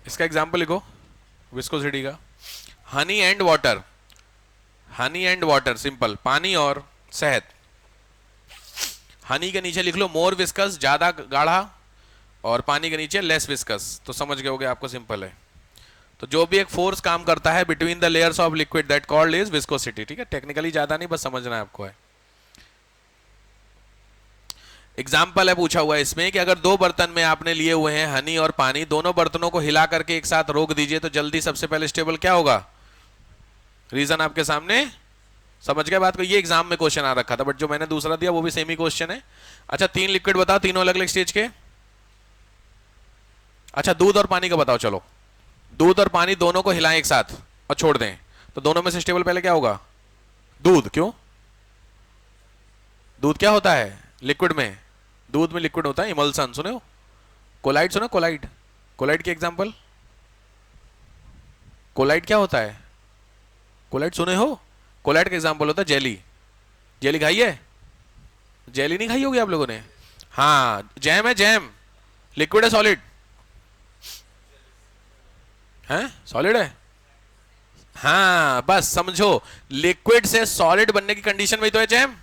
इसका एग्जाम्पल लिखो विस्कोसिटी का। Honey and water, honey and water simple, पानी और शहद। हनी के नीचे लिख लो मोर विस्कस, ज्यादा गाढ़ा, और पानी के नीचे लेस विस्कस, तो समझ गए होगे आपको, सिंपल है। तो जो भी एक फोर्स काम करता है between the layers of liquid that called is viscosity. ठीक है, टेक्निकली ज्यादा नहीं, बस समझना है आपको है। एग्जाम्पल है पूछा हुआ है इसमें कि अगर दो बर्तन में आपने लिए हुए हैं हनी और पानी, दोनों बर्तनों को हिला करके एक साथ रोक दीजिए तो जल्दी सबसे पहले स्टेबल क्या होगा? रीजन आपके सामने, समझ गए बात को? ये एग्जाम में क्वेश्चन आ रखा था, बट जो मैंने दूसरा दिया वो भी सेम ही क्वेश्चन है। अच्छा, तीन लिक्विड बताओ, तीनों अलग अलग स्टेज के। अच्छा, दूध और पानी का बताओ। चलो, दूध और पानी दोनों को हिलाएं एक साथ और छोड़ दें, तो दोनों में से स्टेबल पहले क्या होगा? दूध। क्यों? दूध क्या होता है लिक्विड में? दूध में लिक्विड होता है इमल्सन, सुने हो? कोलाइड सुनो, कोलाइड, कोलाइड की एग्जांपल। कोलाइड क्या होता है? कोलाइड सुने हो? कोलाइड का एग्जांपल होता है जेली। जेली खाई है? जेली नहीं खाई होगी आप लोगों ने? हाँ, जैम है, जैम लिक्विड है सॉलिड है? सॉलिड है। हाँ, बस समझो, लिक्विड से सॉलिड बनने की कंडीशन में तो है जैम,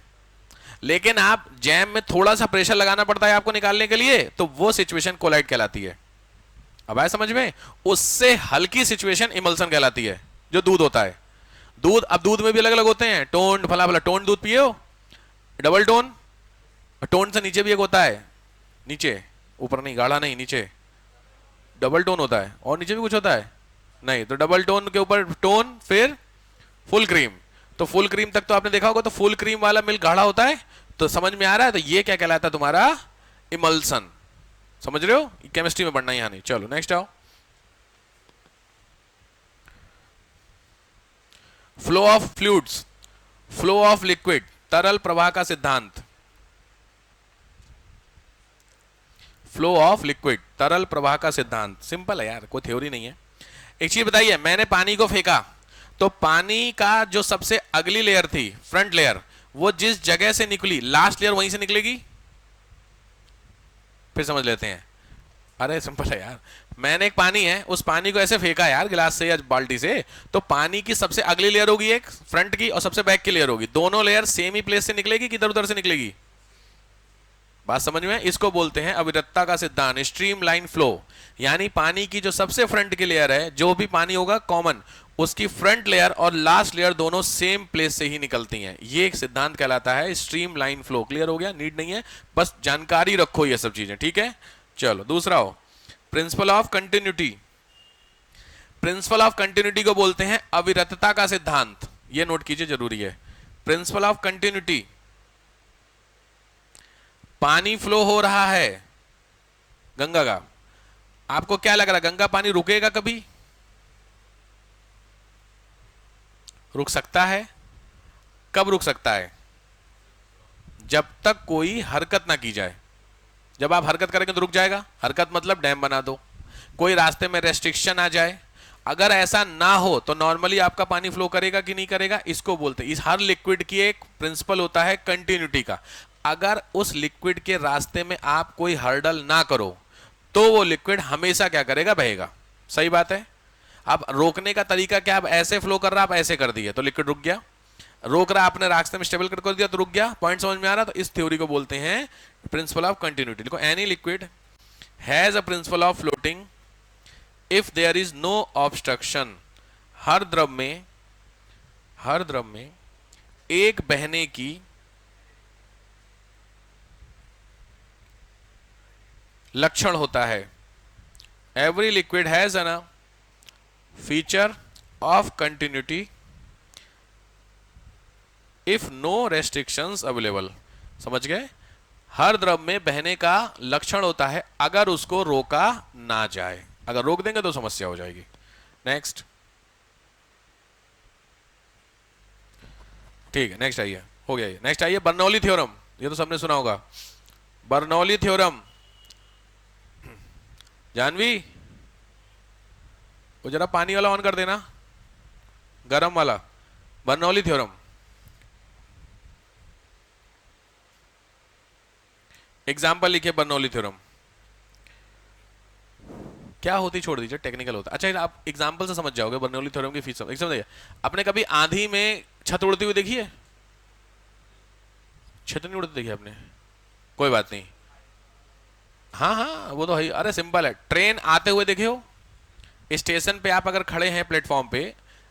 लेकिन आप जैम में थोड़ा सा प्रेशर लगाना पड़ता है आपको निकालने के लिए, तो वो सिचुएशन कोलाइड कहलाती है। अब आए समझ में? उससे हल्की सिचुएशन इमल्सन कहलाती है, जो दूध होता है। दूध, अब दूध में भी अलग अलग होते हैं, टोन, फला फला, टोन दूध पिए हो? डबल टोन, टोन से नीचे भी एक होता है, नीचे, ऊपर नहीं, गाढ़ा नहीं, नीचे डबल टोन होता है, और नीचे भी कुछ होता है नहीं, तो डबल टोन के ऊपर टोन, फिर फुल क्रीम। तो फुल क्रीम तक तो आपने देखा होगा, तो फुल क्रीम वाला मिल्क गाढ़ा होता है, तो समझ में आ रहा है? तो ये क्या कहलाता है तुम्हारा? इमल्सन। समझ रहे हो? केमिस्ट्री में पढ़ना यहाँ नहीं। चलो नेक्स्ट आओ। Flow of fluids, flow of liquid, तरल प्रवाह का सिद्धांत। फ्लो ऑफ लिक्विड, तरल प्रवाह का सिद्धांत सिंपल है यार, कोई थ्योरी नहीं है। एक चीज बताइए, मैंने पानी को फेंका, तो पानी का जो सबसे अगली लेयर थी, फ्रंट लेयर, वो जिस जगह से निकली, लास्ट लेयर वहीं से निकलेगी। फिर समझ लेते हैं। अरे सिंपल है यार, मैंने एक पानी है, उस पानी को ऐसे फेंका यार गिलास से या बाल्टी से, तो पानी की सबसे अगली लेयर होगी एक फ्रंट की, और सबसे बैक की लेयर होगी, दोनों लेयर सेम ही प्लेस से निकलेगी कि इधर उधर से निकलेगी? बात समझ में? इसको बोलते हैं अविरतता का सिद्धांत, स्ट्रीम लाइन फ्लो। यानी पानी की जो सबसे फ्रंट की लेयर है, जो भी पानी होगा कॉमन, उसकी फ्रंट लेयर और लास्ट लेयर दोनों सेम प्लेस से ही निकलती हैं। ये एक सिद्धांत कहलाता है स्ट्रीम लाइन फ्लो। क्लियर हो गया? नीड नहीं है, बस जानकारी रखो ये सब चीजें, ठीक है? चलो दूसरा हो, principal of continuity. Principal of continuity को बोलते हैं अविरतता का सिद्धांत। ये नोट कीजिए, जरूरी है। प्रिंसिपल ऑफ कंटिन्यूटी, पानी फ्लो हो रहा है गंगा का, आपको क्या लग रहा है गंगा पानी रुकेगा कभी? रुक सकता है। कब रुक सकता है? जब तक कोई हरकत ना की जाए। जब आप हरकत करेंगे तो रुक जाएगा। हरकत मतलब डैम बना दो, कोई रास्ते में रेस्ट्रिक्शन आ जाए। अगर ऐसा ना हो तो नॉर्मली आपका पानी फ्लो करेगा कि नहीं करेगा? इसको बोलते हैं, इस हर लिक्विड की एक प्रिंसिपल होता है कंटिन्यूटी का। अगर उस लिक्विड के रास्ते में आप कोई हर्डल ना करो तो वो लिक्विड हमेशा क्या करेगा? बहेगा। सही बात है। अब रोकने का तरीका क्या? अब ऐसे फ्लो कर रहा, आप ऐसे कर दिए तो लिक्विड रुक गया। रोक रहा आपने, रास्ते में स्टेबल कर दिया तो रुक गया। पॉइंट समझ में आ रहा? तो इस थ्योरी को बोलते हैं प्रिंसिपल ऑफ कंटिन्यूटी। देखो, any liquid has a principle of floating if there is no obstruction. हर द्रव में एक बहने की लक्षण होता है। Every liquid has an feature of continuity if no restrictions available. समझ गए? हर द्रव में बहने का लक्षण होता है अगर उसको रोका ना जाए। अगर रोक देंगे तो समस्या हो जाएगी। नेक्स्ट, ठीक है, नेक्स्ट आइए, हो गया ये। नेक्स्ट आइए, बर्नौली थ्योरम। ये तो सबने सुना होगा, बर्नौली थ्योरम। जानवी, वो जरा पानी वाला ऑन कर देना, गरम वाला। बर्नौली थ्योरम, एग्जाम्पल लिखिए बर्नौली थ्योरम। क्या होती छोड़ दीजिए, टेक्निकल होता। अच्छा आप एग्जांपल से समझ जाओगे बर्नौली थ्योरम की फीस। एक समझिए, आपने कभी आंधी में छत उड़ती हुई देखी है? छत नहीं उड़ती देखी आपने? कोई बात नहीं। हाँ हाँ वो तो है ही। अरे सिंपल है, ट्रेन आते हुए देखे हो? स्टेशन पे आप अगर खड़े हैं प्लेटफॉर्म पे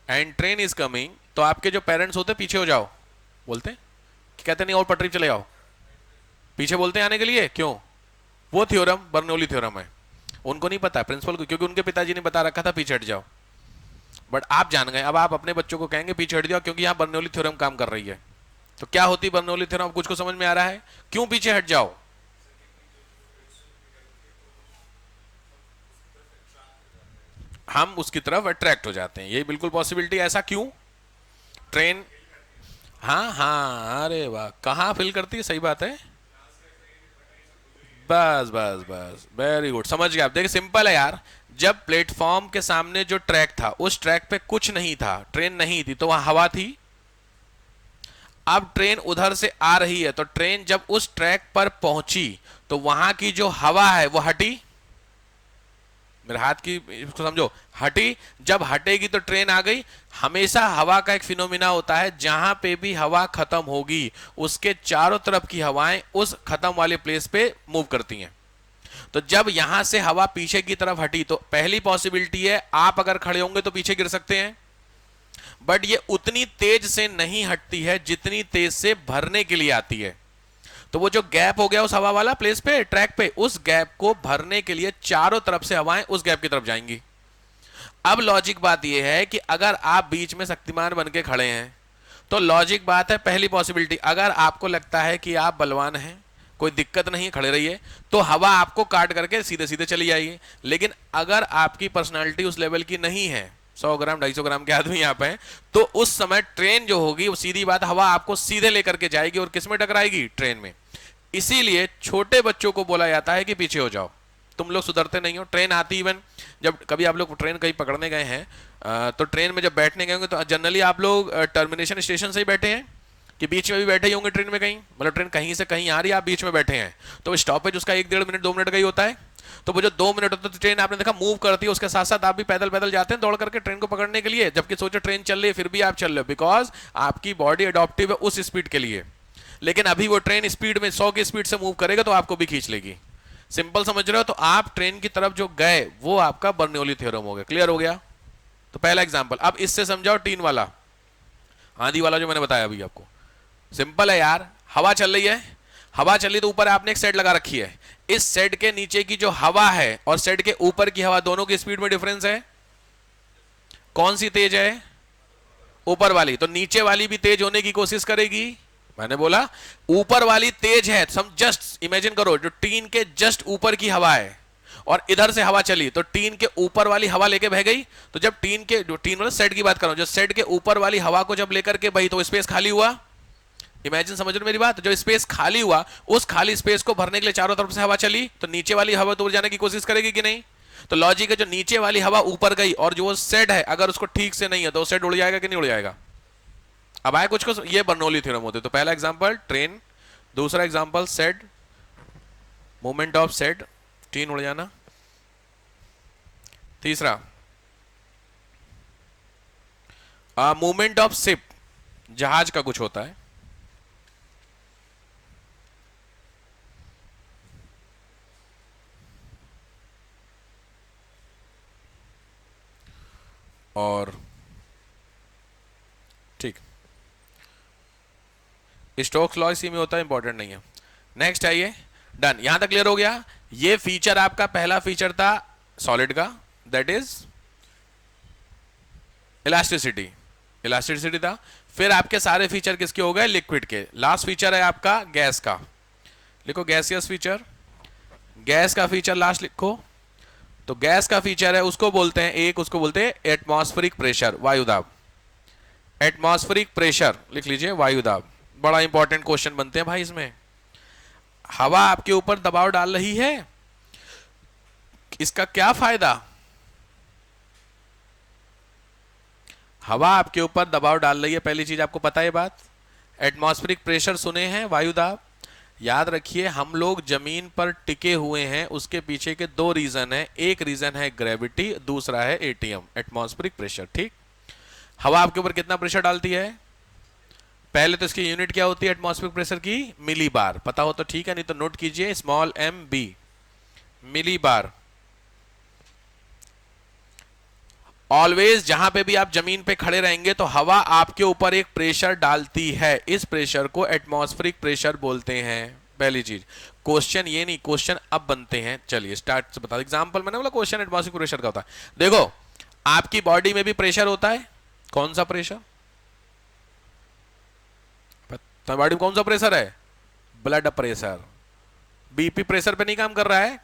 एंड ट्रेन इज कमिंग, तो आपके जो पेरेंट्स होते पीछे हो जाओ बोलते हैं कि कहते नहीं और पटरी पे चले जाओ, पीछे बोलते हैं आने के लिए, क्यों? वो थ्योरम बर्नौली थ्योरम है। उनको नहीं पता प्रिंसिपल को, क्योंकि उनके पिताजी ने बता रखा था पीछे हट जाओ। बट आप जान गए, अब आप अपने बच्चों को कहेंगे पीछे हट जाओ क्योंकि यहाँ बर्नौली थ्योरम काम कर रही है। तो क्या होती बर्नौली थ्योरम, कुछ को समझ में आ रहा है? क्यों पीछे हट जाओ? हम उसकी तरफ अट्रैक्ट हो जाते हैं, यही बिल्कुल पॉसिबिलिटी। ऐसा क्यों? ट्रेन, हाँ हाँ, अरे वाह, कहाँ फिल करती है, सही बात है। बस बस बस, वेरी गुड, समझ गए आप। देखिए सिंपल है यार, जब प्लेटफॉर्म के सामने जो ट्रैक था उस ट्रैक पे कुछ नहीं था, ट्रेन नहीं थी, तो वहां हवा थी। अब ट्रेन उधर से आ रही है, तो ट्रेन जब उस ट्रैक पर पहुंची तो वहां की जो हवा है वो हटी। मेरे हाथ की इसको समझो, हटी। जब हटेगी तो ट्रेन आ गई। हमेशा हवा का एक फिनोमिना होता है, जहां पे भी हवा खत्म होगी उसके चारों तरफ की हवाएं उस खत्म वाले प्लेस पे मूव करती हैं। तो जब यहां से हवा पीछे की तरफ हटी तो पहली पॉसिबिलिटी है आप अगर खड़े होंगे तो पीछे गिर सकते हैं। बट ये उतनी तेज से नहीं हटती है जितनी तेज से भरने के लिए आती है। तो वो जो गैप हो गया उस हवा वाला प्लेस पे, ट्रैक पे, उस गैप को भरने के लिए चारों तरफ से हवाएं उस गैप की तरफ जाएंगी। अब लॉजिक बात यह है कि अगर आप बीच में शक्तिमान बन के खड़े हैं तो लॉजिक बात है, पहली पॉसिबिलिटी, अगर आपको लगता है कि आप बलवान हैं, कोई दिक्कत नहीं है, खड़े रहिए, तो हवा आपको काट करके सीधे सीधे चली जाएगी। लेकिन अगर आपकी पर्सनालिटी उस लेवल की नहीं है, 100 ग्राम 250 ग्राम के आदमी यहाँ पे हैं, तो उस समय ट्रेन जो होगी वो सीधी बात हवा आपको सीधे लेकर के जाएगी और किस में टकराएगी? ट्रेन में। इसीलिए छोटे बच्चों को बोला जाता है कि पीछे हो जाओ, तुम लोग सुधरते नहीं हो। ट्रेन आती, इवन जब कभी आप लोग ट्रेन कहीं पकड़ने गए हैं तो ट्रेन में जब बैठने गए होंगे तो जनरली आप लोग टर्मिनेशन स्टेशन से ही बैठे हैं कि बीच में भी बैठे ही होंगे ट्रेन में कहीं, मतलब ट्रेन कहीं से कहीं आ रही है, आप बीच में बैठे हैं, तो स्टॉपेज उसका 1-1.5 मिनट 2 मिनट का ही होता है। तो वो जो 2 मिनट होता है तो ट्रेन आपने देखा मूव करती है, उसके साथ साथ आप भी पैदल पैदल जाते हैं दौड़ करके ट्रेन को पकड़ने के लिए, जबकि सोचो ट्रेन चल रही है फिर भी आप चल रहे हो, बिकॉज आपकी बॉडी अडॉप्टिव है उस स्पीड के लिए। लेकिन अभी वो ट्रेन स्पीड में 100 की स्पीड से मूव करेगा तो आपको भी खींच लेगी। सिंपल समझ रहे हो? तो आप ट्रेन की तरफ जो गए वो आपका बर्नौली थ्योरम हो गया। क्लियर हो गया? तो पहला एग्जांपल। अब इससे समझाओ टीन वाला, आंधी वाला जो मैंने बताया अभी आपको। सिंपल है यार, हवा चल रही है, हवा चल रही तो ऊपर आपने एक सेट लगा रखी है, इस सेट के नीचे की जो हवा है और सेट के ऊपर की हवा दोनों की स्पीड में डिफरेंस है। कौन सी तेज है? ऊपर वाली। तो नीचे वाली भी तेज होने की कोशिश करेगी। मैंने बोला ऊपर वाली तेज है, सम जस्ट इमेजिन करो जो टीन के जस्ट ऊपर की हवा है और इधर से हवा चली तो टीन के ऊपर वाली हवा लेके बह गई। तो जब टीन के, जो टीन मतलब सेट की बात कर रहा हूं, जो सेट के ऊपर वाली हवा को जब लेकर के बही तो स्पेस खाली हुआ। इमेजिन, समझ रहे मेरी बात? जब स्पेस खाली हुआ, उस खाली स्पेस को भरने के लिए चारों तरफ से हवा चली, तो नीचे वाली हवा दूर जाने की कोशिश करेगी कि नहीं? तो लॉजिक है, जो नीचे वाली हवा ऊपर गई और जो सेट है अगर उसको ठीक से नहीं है तो सेट उड़ जाएगा कि नहीं उड़ जाएगा? अब आए कुछ को, ये बर्नौली थ्योरम होते। तो पहला एग्जांपल ट्रेन, दूसरा example set, movement of set, tin उड़ जाना। तीसरा मूवमेंट ऑफ शिप, जहाज का कुछ होता है। और ठीक, स्टोक्स लॉ इसी में होता है, इंपॉर्टेंट नहीं है। नेक्स्ट आइए, डन, यहां तक क्लियर हो गया। ये फीचर आपका पहला फीचर था सॉलिड का, दैट इज इलास्टिसिटी। इलास्टिसिटी था। फिर आपके सारे फीचर किसके हो गए? लिक्विड के। लास्ट फीचर है आपका गैस का। लिखो गैसियस फीचर, गैस का फीचर लास्ट लिखो। तो गैस का फीचर है, उसको बोलते हैं, एक उसको बोलते हैं एटमॉस्फेरिक प्रेशर, वायुदाब। एटमॉस्फेरिक प्रेशर लिख लीजिए, वायुदाब। बड़ा इंपॉर्टेंट क्वेश्चन बनते हैं भाई इसमें। हवा आपके ऊपर दबाव डाल रही है, इसका क्या फायदा? हवा आपके ऊपर दबाव डाल रही है, पहली चीज आपको पता है बात। एटमॉस्फेरिक प्रेशर सुने हैं, वायुदाब। याद रखिए हम लोग जमीन पर टिके हुए हैं, उसके पीछे के दो रीजन है। एक रीजन है ग्रेविटी, दूसरा है एटीएम, एटमॉस्फेरिक प्रेशर। ठीक, हवा आपके ऊपर कितना प्रेशर डालती है? पहले तो इसकी यूनिट क्या होती है एटमॉस्फेरिक प्रेशर की? मिली बार। पता हो तो ठीक है, नहीं तो नोट कीजिए, स्मॉल एम बी, मिली बार। ऑलवेज जहां पे भी आप जमीन पे खड़े रहेंगे तो हवा आपके ऊपर एक प्रेशर डालती है, इस प्रेशर को एटमॉस्फेरिक प्रेशर बोलते हैं। पहली चीज, क्वेश्चन ये नहीं, क्वेश्चन अब बनते हैं। चलिए स्टार्ट से बता, एग्जांपल मैंने बोला क्वेश्चन एटमॉस्फेरिक प्रेशर का होता है। देखो आपकी बॉडी में भी प्रेशर होता है। कौन सा प्रेशर? तो बॉडी में कौन सा प्रेशर है? Blood pressure. बीपी प्रेशर पे नहीं काम कर रहा है।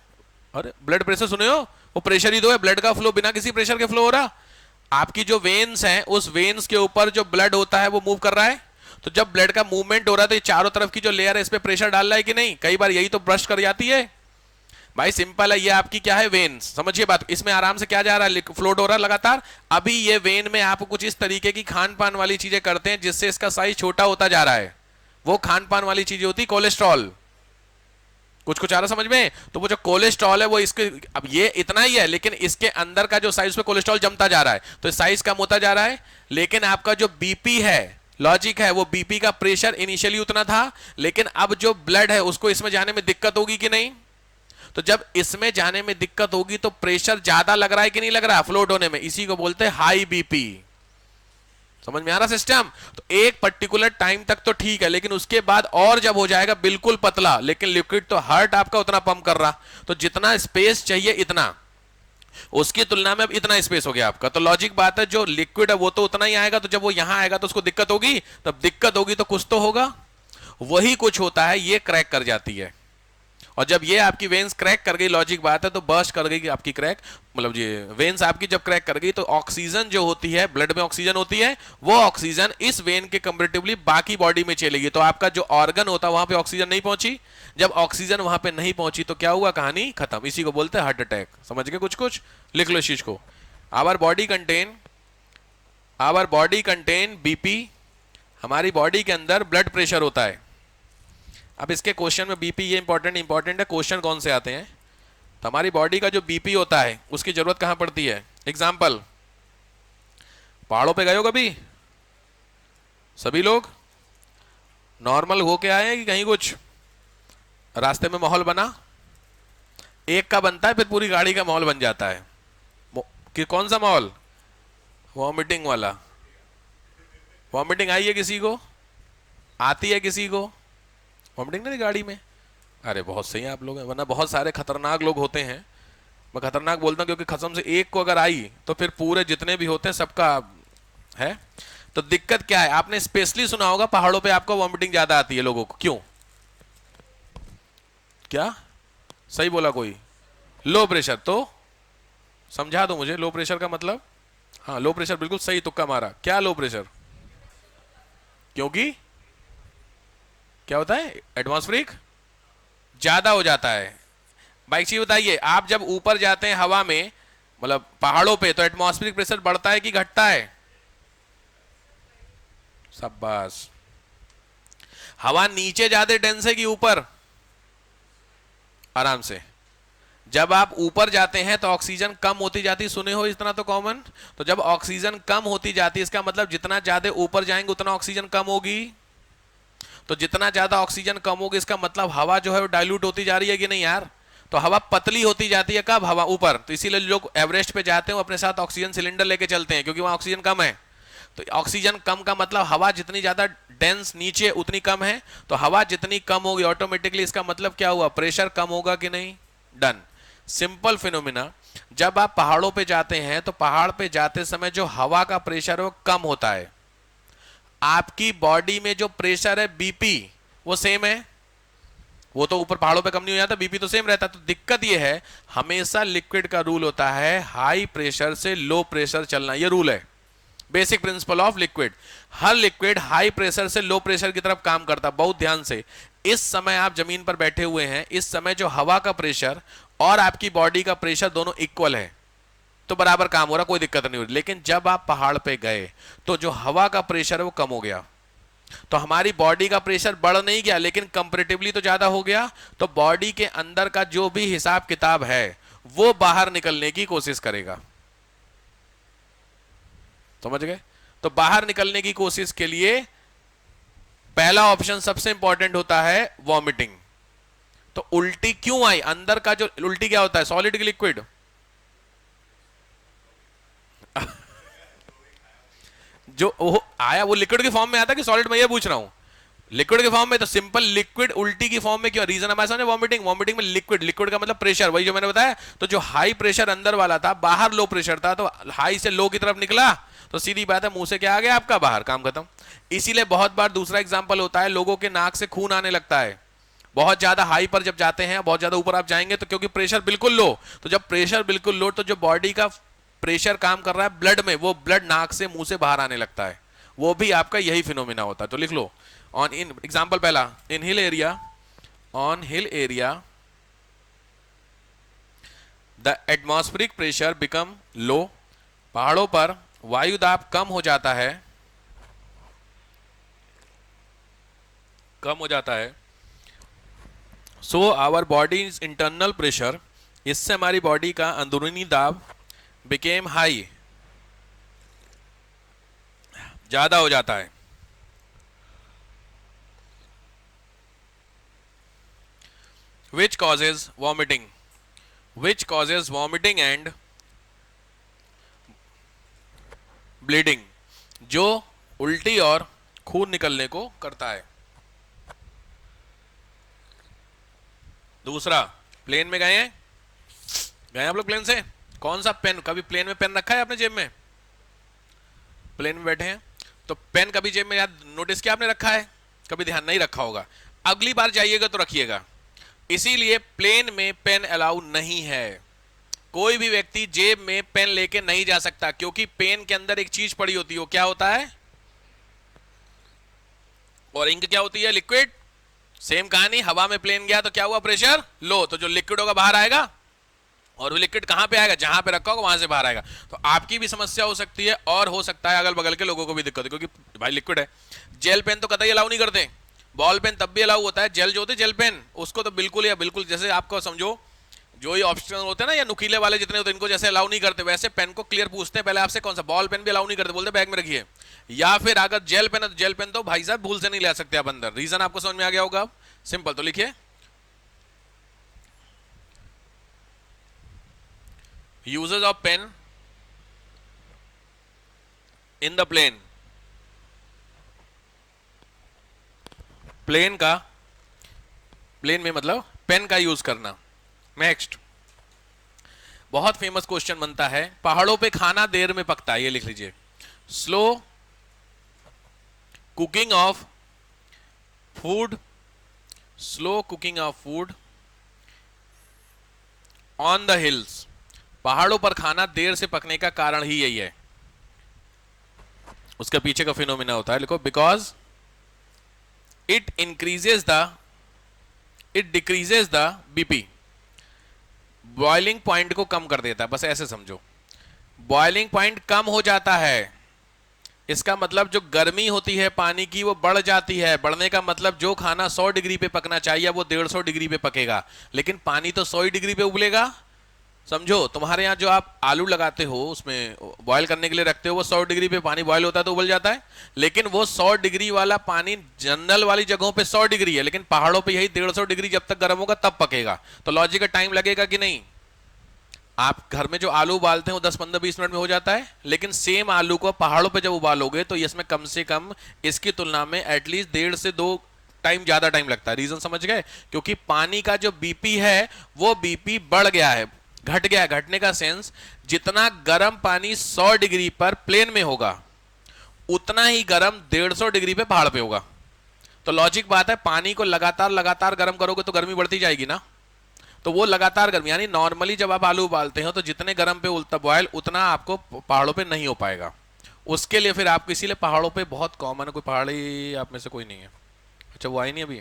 अरे ब्लड प्रेशर सुने हो, वो प्रेशर ही तो है, ब्लड का फ्लो बिना किसी प्रेशर के फ्लो हो रहा। आपकी जो वेन्स हैं, उस वेन्स के ऊपर जो ब्लड होता है वो मूव कर रहा है। तो जब ब्लड का मूवमेंट हो रहा है तो ये चारों तरफ की जो लेयर है इस पे प्रेशर डाल रहा है कि नहीं? कई बार यही तो ब्रश कर जाती है भाई। सिंपल है, ये आपकी क्या है? वेन्स। समझिए बात, इसमें आराम से क्या जा रहा है? फ्लोट हो रहा है लगातार। अभी ये वेन में आप कुछ इस तरीके की खान पान वाली चीजें करते हैं जिससे इसका साइज छोटा होता जा रहा है। वो खान पान वाली चीजें होती कोलेस्ट्रॉल। कुछ कुछ आ रहा समझ में? तो वो जो कोलेस्ट्रॉल है वो इसके, अब ये इतना ही है लेकिन इसके अंदर का जो साइज पे कोलेस्ट्रॉल जमता जा रहा है तो साइज कम होता जा रहा है। लेकिन आपका जो बीपी है, लॉजिक है, वो बीपी का प्रेशर इनिशियली उतना था, लेकिन अब जो ब्लड है उसको इसमें जाने में दिक्कत होगी कि नहीं? तो जब इसमें जाने में दिक्कत होगी तो प्रेशर ज्यादा लग रहा है कि नहीं लग रहा फ्लोट होने में? इसी को बोलते हैं हाई बीपी। समझ में आ रहा सिस्टम? तो एक पर्टिकुलर टाइम तक तो ठीक है, लेकिन उसके बाद और जब हो जाएगा बिल्कुल पतला, लेकिन लिक्विड तो हार्ट आपका उतना पंप कर रहा, तो जितना स्पेस चाहिए इतना, उसकी तुलना में अब इतना स्पेस हो गया आपका। तो लॉजिक बात है, जो लिक्विड है वो तो उतना ही आएगा, तो जब वो यहां आएगा तो उसको दिक्कत होगी। तब दिक्कत होगी तो कुछ तो होगा, वही कुछ होता है, ये क्रैक कर जाती है। और जब ये आपकी वेन्स क्रैक कर गई, लॉजिक बात है, तो बर्स्ट कर गई आपकी क्रैक, मतलब ये वेन्स आपकी जब क्रैक कर गई तो ऑक्सीजन जो होती है, ब्लड में ऑक्सीजन होती है, वो ऑक्सीजन इस वेन के कंपैरेटिवली बाकी बॉडी में चलेगी। तो आपका जो ऑर्गन होता है वहां पे ऑक्सीजन नहीं पहुंची। जब ऑक्सीजन वहां पे नहीं पहुंची तो क्या हुआ? कहानी खत्म। इसी को बोलते हैं हार्ट अटैक। समझ गए? कुछ कुछ लिख लो इस चीज को। Our body contain BP. हमारी बॉडी के अंदर ब्लड प्रेशर होता है। अब इसके क्वेश्चन में बीपी ये इंपॉर्टेंट है, क्वेश्चन कौन से आते हैं? तो हमारी बॉडी का जो बीपी होता है उसकी जरूरत कहां पड़ती है? एग्जाम्पल, पहाड़ों पे गए हो कभी? सभी लोग नॉर्मल होके आए हैं कि कहीं कुछ रास्ते में माहौल बना? एक का बनता है फिर पूरी गाड़ी का माहौल बन जाता है। कि कौन सा माहौल? वॉमिटिंग वाला। वॉमिटिंग आई है किसी को? आती है किसी को वॉमिटिंग नहीं गाड़ी में? अरे बहुत सही है आप लोग हैं, वरना बहुत सारे खतरनाक लोग होते हैं। मैं खतरनाक बोलता हूं क्योंकि कसम से एक को अगर आई तो फिर पूरे जितने भी होते हैं सबका है। तो दिक्कत क्या है? आपने स्पेशली सुना होगा पहाड़ों पे आपको वॉमिटिंग ज्यादा आती है लोगों को। क्यों? क्या सही बोला कोई? Low pressure. तो समझा दो मुझे लो प्रेशर का मतलब। हाँ लो प्रेशर, बिल्कुल सही तुक्का मारा। क्या लो प्रेशर? क्योंकि क्या होता है? एटमॉस्फेरिक ज्यादा हो जाता है। भाई चीज बताइए, आप जब ऊपर जाते हैं हवा में, मतलब पहाड़ों पे, तो एटमॉस्फेरिक प्रेशर बढ़ता है कि घटता है? शाबाश। हवा नीचे ज्यादा डेंस है कि ऊपर? आराम से। जब आप ऊपर जाते हैं तो ऑक्सीजन कम होती जाती, सुने हो इतना तो कॉमन। तो जब ऑक्सीजन कम होती जाती है इसका मतलब जितना ज्यादा ऊपर जाएंगे उतना ऑक्सीजन कम होगी। तो जितना ज्यादा ऑक्सीजन कम होगी इसका मतलब हवा जो है वो डाइल्यूट होती जा रही है कि नहीं यार? तो हवा पतली होती जाती है कब? हवा ऊपर। तो इसीलिए लोग एवरेस्ट पे जाते हैं वो अपने साथ ऑक्सीजन सिलेंडर लेके चलते हैं, क्योंकि वहां ऑक्सीजन कम है। तो ऑक्सीजन कम का मतलब हवा जितनी ज्यादा डेंस नीचे उतनी कम है। तो हवा जितनी कम होगी ऑटोमेटिकली इसका मतलब क्या हुआ? प्रेशर कम होगा कि नहीं? डन। Simple phenomena. जब आप पहाड़ों पे जाते हैं तो पहाड़ पे जाते समय जो हवा का प्रेशर है वो कम होता है। आपकी बॉडी में जो प्रेशर है बीपी वो सेम है। वो तो ऊपर पहाड़ों पे कम नहीं हो जाता, बीपी तो सेम रहता है। तो दिक्कत ये है, हमेशा लिक्विड का रूल होता है हाई प्रेशर से लो प्रेशर चलना। ये रूल है, basic principle of liquid. Her liquid high pressure से लो प्रेशर की तरफ काम करता है। बहुत ध्यान से, इस समय आप जमीन पर बैठे हुए हैं, इस समय जो हवा का प्रेशर और आपकी बॉडी का प्रेशर दोनों इक्वल है, तो बराबर काम हो रहा, कोई दिक्कत नहीं हो रही। लेकिन जब आप पहाड़ पे गए तो जो हवा का प्रेशर है वो कम हो गया। तो हमारी बॉडी का प्रेशर बढ़ नहीं गया लेकिन कंपैरेटिवली तो ज्यादा हो गया, तो बॉडी के अंदर का जो भी हिसाब किताब है वो बाहर निकलने की कोशिश करेगा। समझ गए? तो बाहर निकलने की कोशिश के लिए पहला ऑप्शन सबसे इंपॉर्टेंट होता है वॉमिटिंग। तो उल्टी क्यों आई? अंदर का जो उल्टी क्या होता है, सॉलिड की लिक्विड? जो वो आया वो लिक्विड के फॉर्म में आता कि सॉलिड में? ये पूछ रहा हूं। लिक्विड के फॉर्म में, तो सिंपल लिक्विड उल्टी की फॉर्म में क्यों? रीजन हमारे सामने वॉमिटिंग। वॉमिटिंग में लिक्विड, लिक्विड का मतलब प्रेशर, वही जो मैंने बताया। तो जो हाई प्रेशर अंदर वाला था, बाहर लो प्रेशर था, तो हाई से लो की तरफ निकला, तो सीधी बात है मुंह से क्या आ गया आपका? बाहर, काम खत्म। इसीलिए बहुत बार दूसरा एग्जाम्पल होता है, लोगों के नाक से खून आने लगता है बहुत ज्यादा हाई पर जब जाते हैं, बहुत ज्यादा ऊपर आप जाएंगे तो, क्योंकि प्रेशर बिल्कुल लो। तो जब प्रेशर बिल्कुल लो, तो जो बॉडी का प्रेशर काम कर रहा है ब्लड में, वो ब्लड नाक से मुंह से बाहर आने लगता है। वो भी आपका यही फिनोमिना होता है। तो लिख लो, ऑन इन एग्जाम्पल पहला, in hill area, on hill area the atmospheric pressure become low. पहाड़ों पर वायु दाब कम हो जाता है, कम हो जाता है। So our body internal pressure, इससे हमारी बॉडी का अंदरूनी दाब बिकेम हाई, ज्यादा हो जाता है। which causes vomiting, which causes vomiting and bleeding, जो उल्टी और खून निकलने को करता है। दूसरा, प्लेन में गए हैं, गए आप लोग प्लेन से? कौन सा पेन, कभी प्लेन में पेन रखा है आपने जेब में? प्लेन में बैठे हैं तो पेन कभी जेब में याद नोटिस किया आपने रखा है? कभी ध्यान नहीं रखा होगा, अगली बार जाइएगा तो रखिएगा। इसीलिए प्लेन में पेन अलाउ नहीं है। कोई भी व्यक्ति जेब में पेन लेके नहीं जा सकता, क्योंकि पेन के अंदर एक चीज पड़ी होती है, वो क्या होता है? और इंक क्या होती है? लिक्विड। सेम कहानी, हवा में प्लेन गया तो क्या हुआ? प्रेशर लो, तो जो लिक्विड होगा बाहर आएगा, और वो लिक्विड कहां पे आएगा? जहां पे रखा होगा वहां से बाहर आएगा। तो आपकी भी समस्या हो सकती है, और हो सकता है अगल बगल के लोगों को भी दिक्कत है, क्योंकि भाई लिक्विड है। जेल पेन तो कतई अलाउ नहीं करते, बॉल पेन तब भी अलाउ होता है, जेल जो होते हैं जेल पेन, उसको तो बिल्कुल या बिल्कुल, जैसे आपको समझो जो ये ऑप्शनल होते हैं ना, या नुकीले वाले जितने होते हैं, इनको जैसे अलाउ नहीं करते, वैसे पेन को क्लियर पूछते हैं पहले आपसे कौन सा। बॉल पेन भी अलाउ नहीं करते, बोलते बैग में रखिए। या फिर अगर जेल पेन है तो जेल पेन तो भाई साहब भूल से नहीं ले सकते आप अंदर। रीजन आपको समझ में आ गया होगा? सिंपल, तो लिखिए, uses of pen in the plane. Plane का, प्लेन में मतलब पेन का यूज करना। नेक्स्ट, बहुत फेमस क्वेश्चन बनता है, पहाड़ों पे खाना देर में पकता है, ये लिख लीजिए, slow cooking of food, slow cooking of food on the hills. पहाड़ों पर खाना देर से पकने का कारण ही यही है, उसके पीछे का फिनोमिना होता है। लिखो, because it increases the, it decreases the BP, boiling point को कम कर देता है, बस ऐसे समझो। बॉइलिंग पॉइंट कम हो जाता है, इसका मतलब जो गर्मी होती है पानी की वो बढ़ जाती है। बढ़ने का मतलब जो खाना 100 डिग्री पे पकना चाहिए वो 150 डिग्री पे पकेगा, लेकिन पानी तो 100 डिग्री पे उबलेगा। समझो, तुम्हारे यहाँ जो आप आलू लगाते हो उसमें बॉयल करने के लिए रखते हो, वो 100 डिग्री पे पानी बॉयल होता है तो उबल जाता है, लेकिन वो 100 डिग्री वाला पानी जनरल वाली जगहों पे 100 डिग्री है, लेकिन पहाड़ों पे यही 150 डिग्री जब तक गर्म होगा तब पकेगा। तो लॉजिक का टाइम लगेगा कि नहीं? आप घर में जो आलू उबालते हैं वो 10, 15, 20 मिनट में हो जाता है, लेकिन सेम आलू को पहाड़ों पे जब उबालोगे तो इसमें कम से कम इसकी तुलना में एटलीस्ट 1.5 से 2 टाइम ज्यादा टाइम लगता है। रीजन समझ गए? क्योंकि पानी का जो बीपी है वो बीपी बढ़ गया है, घट गया। घटने का सेंस, जितना गर्म पानी 100 डिग्री पर प्लेन में होगा उतना ही गर्म 150 डिग्री पे पहाड़ पे होगा। तो लॉजिक बात है, पानी को लगातार लगातार गर्म करोगे तो गर्मी बढ़ती जाएगी ना। तो वो लगातार गर्मी, यानी नॉर्मली जब आप आलू उबालते हो तो जितने गर्म पे उल्टा बॉयल उतना आपको पहाड़ों पे नहीं हो पाएगा। उसके लिए फिर आपको, इसीलिए पहाड़ों पे बहुत कॉमन है, कोई पहाड़ी आप में से कोई नहीं है? अच्छा, वो आई नहीं अभी,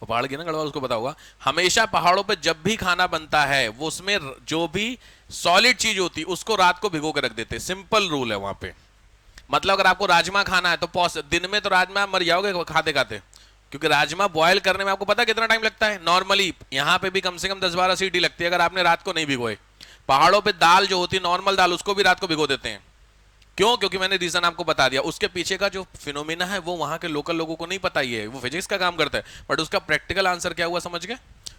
वो पहाड़ की ना गढ़वाल, उसको पता होगा। हमेशा पहाड़ों पे जब भी खाना बनता है वो उसमें जो भी सॉलिड चीज होती है उसको रात को भिगो के रख देते, सिंपल रूल है वहां पे। मतलब अगर आपको राजमा खाना है तो दिन में तो राजमा मर जाओगे खाते खाते, क्योंकि राजमा बॉयल करने में आपको पता कितना टाइम लगता है। नॉर्मली यहाँ पे भी कम से कम 10-12 सीटी लगती है अगर आपने रात को नहीं भिगोए। पहाड़ों पे दाल जो होती है नॉर्मल दाल, उसको भी रात को भिगो देते हैं। क्यों? क्योंकि मैंने रीजन आपको बता दिया। उसके पीछे का जो फिनोमिना है वो वहां के लोकल लोगों को नहीं पता ही है, वो फिजिक्स का काम करता है। बट उसका प्रैक्टिकल आंसर क्या हुआ समझ गए?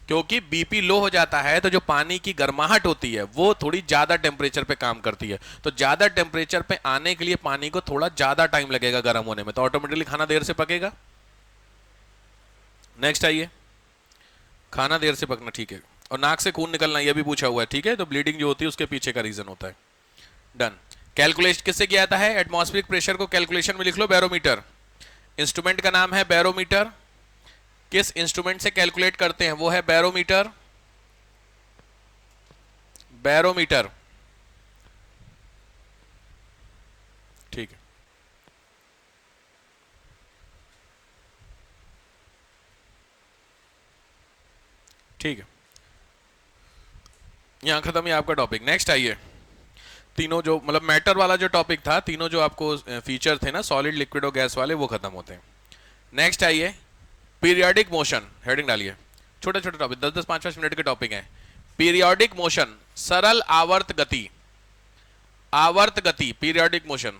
क्योंकि बीपी लो हो जाता है तो जो पानी की गर्माहट होती है वो थोड़ी ज्यादा टेम्परेचर पे काम करती है, तो ज्यादा टेम्परेचर पे आने के लिए पानी को थोड़ा ज्यादा टाइम लगेगा गर्म होने में, तो ऑटोमेटिकली खाना देर से पकेगा। नेक्स्ट आइए, खाना देर से पकना, ठीक है। और नाक से खून निकलना ये भी पूछा हुआ है, ठीक है, तो ब्लीडिंग जो होती है उसके पीछे का रीजन होता है। डन। कैलकुलेट किससे किया जाता है? एटमॉस्फेरिक प्रेशर को कैलकुलेशन में लिख लो बैरोमीटर। इंस्ट्रूमेंट का नाम है बैरोमीटर। किस इंस्ट्रूमेंट से कैलकुलेट करते हैं? वो है बैरोमीटर। बैरोमीटर, ठीक है। ठीक है, यहां खत्म है आपका टॉपिक। नेक्स्ट आइए, तीनों जो मतलब मैटर वाला जो टॉपिक था, तीनों जो आपको फीचर थे ना सॉलिड लिक्विड और गैस वाले, वो खत्म होते हैं। नेक्स्ट आइए, पीरियोडिक मोशन, हेडिंग डालिए। छोटे छोटे टॉपिक 10-10 5-5 मिनट के टॉपिक हैं। पीरियोडिक मोशन, सरल आवर्त गति। आवर्त गति, पीरियोडिक मोशन।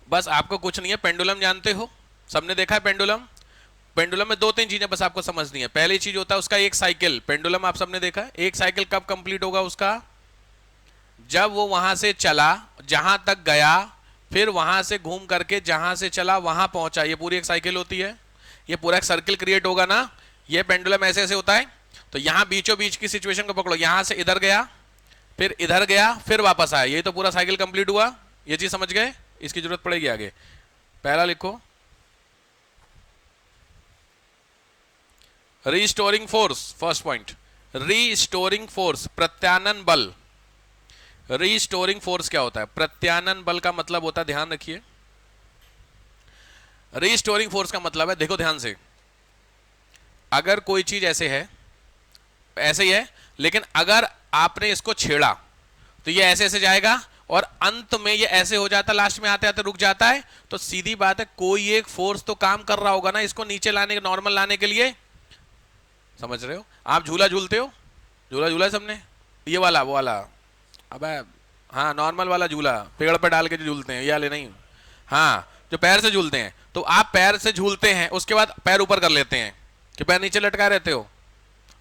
बस आपको कुछ नहीं है, पेंडुलम जानते हो, सबने देखा है पेंडुलम। पेंडुलम में 2-3 चीजें बस आपको समझनी है। पहली चीज होता है उसका एक साइकिल। पेंडुलम आप सबने देखा है, एक साइकिल कब कंप्लीट होगा उसका? जब वो वहां से चला, जहां तक गया, फिर वहां से घूम करके जहां से चला वहां पहुंचा। ये पूरी एक साइकिल होती है, ये पूरा एक सर्किल क्रिएट होगा ना। ये पेंडुलम ऐसे ऐसे होता है। तो यहां बीचों बीच की सिचुएशन को पकड़ो, यहां से इधर गया, फिर इधर गया, फिर वापस आया, ये तो पूरा साइकिल कंप्लीट हुआ। ये चीज समझ गए? इसकी जरूरत पड़ेगी आगे। पहला लिखो, restoring force. First point, restoring force, प्रत्यानन बल। रीस्टोरिंग फोर्स क्या होता है? प्रत्यानन बल का मतलब होता है, ध्यान रखिए, रीस्टोरिंग फोर्स का मतलब है, देखो ध्यान से, अगर कोई चीज ऐसे है, ऐसे ही है, लेकिन अगर आपने इसको छेड़ा तो ये ऐसे ऐसे जाएगा और अंत में ये ऐसे हो जाता, लास्ट में आते आते रुक जाता है। तो सीधी बात है, कोई एक फोर्स तो काम कर रहा होगा ना इसको नीचे लाने, नॉर्मल लाने के लिए। समझ रहे हो? आप झूला झूलते हो, झूला झूला है सबने, ये वाला वो वाला, अबे हाँ नॉर्मल वाला झूला, पेड़ पर डाल के जो झूलते हैं, ये वाले नहीं, हाँ जो पैर से झूलते हैं। तो आप पैर से झूलते हैं, उसके बाद पैर ऊपर कर लेते हैं, कि पैर नीचे लटकाए रहते हो,